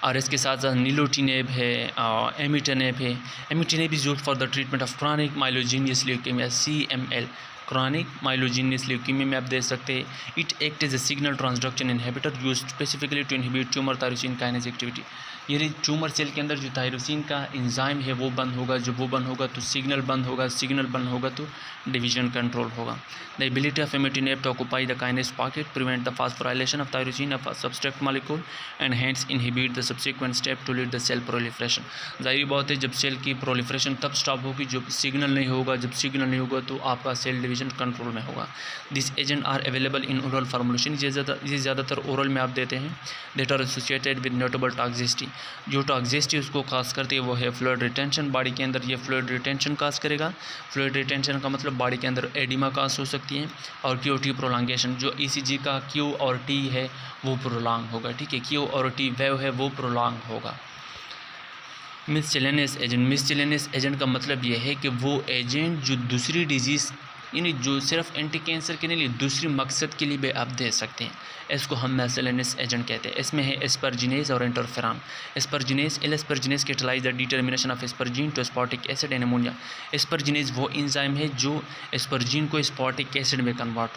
और इसके साथ साथ नीलोटिनेब है, एमिटेनेब है। Imatinib is used for the treatment of chronic myelogenous leukaemia, CML, chronic myelogenous leukaemia में आप देख सकते हैं। It act as a signal transduction inhibitor used specifically to inhibit tumour tyrosine kinase activity. यानी ट्यूमर सेल के अंदर जो tyrosine का एंजाइम है वो बंद होगा, जब वो बंद होगा तो सिग्नल बंद होगा, सिग्नल बंद होगा तो डिवीजन कंट्रोल होगा। The ability of imatinib to occupy the kinase pocket prevent the phosphorylation of tyrosine of substrate molecule and hence inhibit the subsequent step to lead the cell proliferation. जाहिर बात है, जब cell की proliferation तब stop होगी जब signal नहीं होगा, जब सिग्नल नहीं होगा तो आपका सेल डिवीजन कंट्रोल में होगा। This agent are available in oral formulation, ये ज़्यादातर ओरल में आप देते हैं। That are associated with notable toxicity. जो टॉक्सिसिटी उसको काज करती है वो है फ्लूइड रिटेंशन। बॉडी के अंदर ये फ्लूइड रिटेंशन काज करेगा। फ्लूइड रिटेंशन का मतलब बॉडी के अंदर एडिमा काज हो सकती है। और QT प्रोलॉन्गेशन, जो ECG का Q और T है वो प्रोलॉन्ग होगा, ठीक है। Q और T वेव है वो प्रोलॉन्ग होगा। मिससेलेनियस एजेंट, मिससेलेनियस एजेंट का मतलब ये है कि वो एजेंट जो दूसरी डिजीज़, यानी जो सिर्फ एंटी कैंसर के लिए दूसरी मकसद के लिए भी आप दे सकते हैं, इसको हम मिससेलेनियस एजेंट कहते हैं। इसमें है एस्परजिनेज और interferon. Asparaginase, asparaginase catalyse the determination of asparagine to aspartic acid and ammonia. Asparaginase वो एंजाइम है जो एस्परजीन को एस्पार्टिक एसिड में कन्वर्ट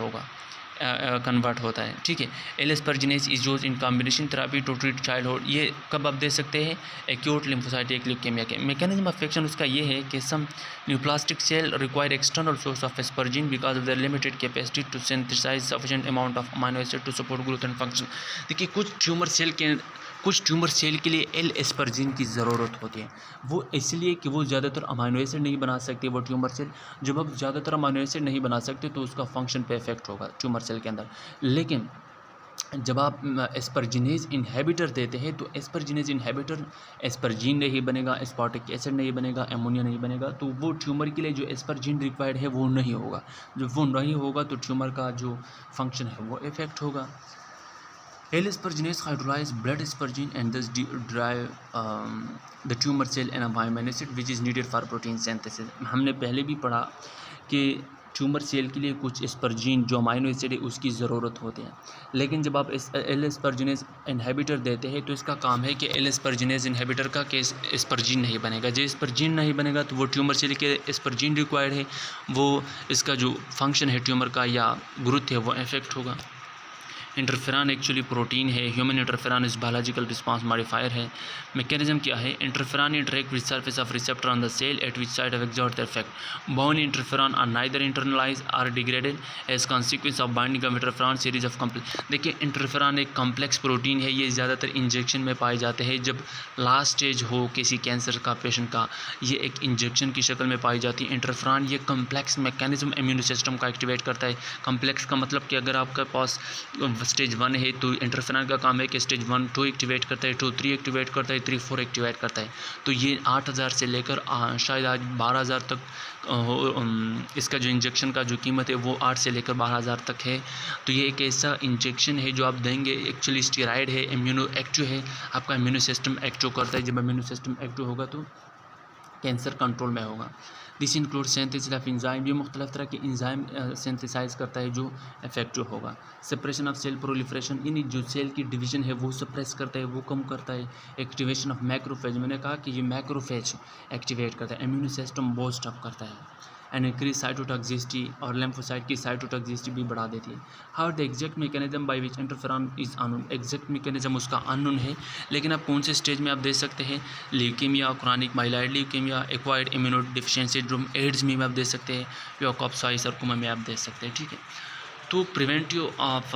होता है, ठीक है। Asparaginase is used in combination therapy to treat childhood. ये कब आप दे सकते हैं? एक्यूट लिम्फोसाइटिक ल्यूकेमिया के। मैकेनिज्म ऑफ एक्शन उसका ये है कि some neoplastic cell require external source of asparagine because of their limited capacity to synthesise sufficient amount of amino acid to support growth and function. देखिए, कुछ tumour cell के लिए एस्परजिन की ज़रूरत होती है। वो इसलिए कि वो ज़्यादातर अमीनो एसिड नहीं बना सकते वो ट्यूमर सेल। जब आप ज़्यादातर अमीनो एसिड नहीं बना सकते तो उसका फंक्शन पे इफेक्ट होगा ट्यूमर सेल के अंदर। लेकिन जब आप एस्परजिनेज इनहिबिटर देते हैं तो एस्परजिनेज इनहिबिटर एस्परजीन नहीं बनेगा, एस्पार्टिक एसिड नहीं बनेगा, एमोनिया नहीं बनेगा, तो वो ट्यूमर के लिए जो एस्परजीन रिक्वायर्ड है वो नहीं होगा। जब वो नहीं होगा तो ट्यूमर का जो फंक्शन है वो इफेक्ट होगा। L-asperginase hydrolyze blood aspergine and thus drive the tumor cell and amino acid which is needed for protein synthesis। हमने पहले भी पढ़ा कि ट्यूमर सेल के लिए कुछ एस्परजीन जो अमाइनो एसिड है उसकी ज़रूरत होती है। लेकिन जब आप L-asperginase इनहिबिटर देते हैं तो इसका काम है कि L-asperginase इनहिबिटर का केस एस्परजीन नहीं बनेगा। जो एस्परजीन नहीं बनेगा तो वो ट्यूमर सेल के एस्परजीन रिक्वायर्ड है, वो इसका जो फंक्शन है ट्यूमर का या ग्रोथ है वो इफेक्ट होगा। इंटरफेरॉन एक्चुअली प्रोटीन है। Human interferon is biological response modifier है। मैकेनिज्म क्या है? Interferon interact with surface of receptor on the cell at which side of exert their effect. Bound interferon are neither internalise or degraded as consequence of binding of interferon series of complex. देखिए, interferon एक complex protein है। ये ज़्यादातर injection में पाए जाते हैं। जब लास्ट स्टेज हो किसी कैंसर का पेशेंट का, ये एक इंजेक्शन की शक्ल में पाई जाती है। इंटरफेरॉन ये कॉम्प्लेक्स मैकेनिज्म इम्यून सिस्टम का एक्टिवेट करता है। कॉम्प्लेक्स का मतलब कि अगर आपके पास स्टेज 1 है तो इंटरफेरॉन का काम है कि स्टेज 1 2 एक्टिवेट करता है, 2 3 एक्टिवेट करता है, 3 4 एक्टिवेट करता है। तो ये 8000 से लेकर शायद आज 12000 तक इसका जो इंजेक्शन का जो कीमत है वो 8 से लेकर 12000 तक है। तो ये एक ऐसा इंजेक्शन है जो आप देंगे, एक्चुअली स्टेरॉइड है, इम्यूनो एक्टिव है, आपका इम्यूनो सिस्टम एक्टिव करता है। जब इम्यूनो सिस्टम एक्टिव होगा तो कैंसर कंट्रोल में होगा। This include synthesis of enzyme, ये मुख्तलिफ तरह के एंजाइम सिंथेसाइज करता है जो इफेक्टिव होगा। सेपरेशन ऑफ सेल प्रोलिफरेशन, यानी जो सेल की डिवीजन है वो सप्रेस करता है, वो कम करता है। एक्टिवेशन ऑफ मैक्रोफेज, मैंने कहा कि ये मैक्रोफेज एक्टिवेट करता है, इम्यून सिस्टम बूस्ट अप करता है। एंड इंक्रीज साइटोटॉक्सिसिटी, और लिम्फोसाइट की साइटोटॉक्सिसिटी भी बढ़ा देती है। How the exact mechanism by which interferon is unknown, exact mechanism उसका अननोन है, लेकिन आप कौन से स्टेज में आप दे सकते हैं? Leukaemia, chronic myeloid leukaemia, acquired immuno deficiency syndrome, AIDS में आप दे सकते हैं, ल्यूकोप्साई सरकोमा में आप दे सकते हैं, ठीक है। तो प्रिवेंटिव ऑफ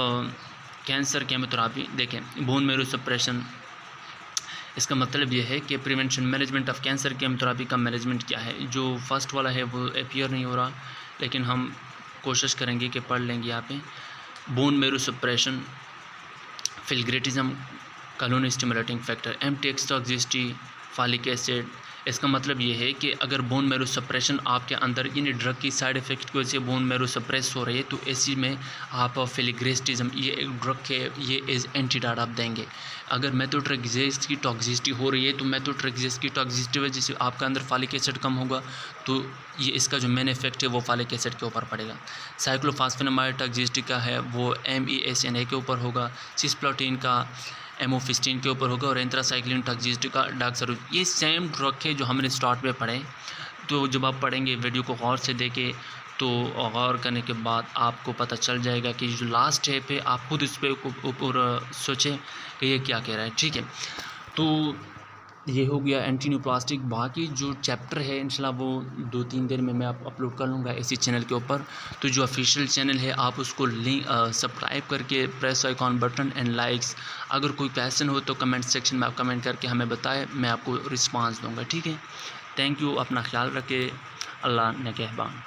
कैंसर केमोथेरेपी, देखें, बोन मैरो सप्रेशन, इसका मतलब ये है कि prevention management of cancer chemotherapy का मैनेजमेंट क्या है। जो फर्स्ट वाला है वो अपीयर नहीं हो रहा, लेकिन हम कोशिश करेंगे कि पढ़ लेंगे यहाँ पे। Bone marrow suppression, filgrastim, colony stimulating factor, MTX toxicity, folic acid, इसका मतलब ये है कि अगर बोन मैरो सप्रेशन आपके अंदर इन ड्रग की साइड इफ़ेक्ट की वजह से बोन मैरो सप्रेस हो रही है, तो ऐसी में आप फेलिग्रेस्टिज्म, ये एक ड्रग है, ये एज एंटीडोट आप देंगे। अगर मेथोट्रेक्सेस की टॉक्सिसिटी हो रही है, तो मेथोट्रेक्सेस की टॉक्सिसिटी वजह से आपका अंदर फॉलिक एसिड कम होगा, तो ये इसका जो मेन इफेक्ट है वो फॉलिक एसिड के ऊपर पड़ेगा। साइक्लोफॉस्फेनामाइड टॉक्सिसिटी का है वो MESNA के ऊपर होगा, सिस्प्लोटीन का एमोफिस्टिन के ऊपर होगा, और एंथ्रासाइक्लिन टॉक्सिसिटी का डाक्सर। ये सेम ड्रग है जो हमने स्टार्ट में पढ़े। तो जब आप पढ़ेंगे वीडियो को गौर से देखें, तो गौर करने के बाद आपको पता चल जाएगा कि जो लास्ट स्टेप है आप खुद इस पर ऊपर सोचें कि ये क्या कह रहा है, ठीक है। तो ये हो गया एंटीन्यूप्लास्टिक। बाकी जो चैप्टर है इंशाल्लाह वो 2-3 दिन में मैं आप अपलोड कर लूँगा इसी चैनल के ऊपर। तो जो ऑफिशियल चैनल है आप उसको लिंक सब्सक्राइब करके press icon button and likes. अगर कोई क्वेश्चन हो तो कमेंट सेक्शन में आप कमेंट करके हमें बताएं, मैं आपको रिस्पांस दूँगा, ठीक है। थैंक यू, अपना ख्याल रखें, अल्लाह निगहबान।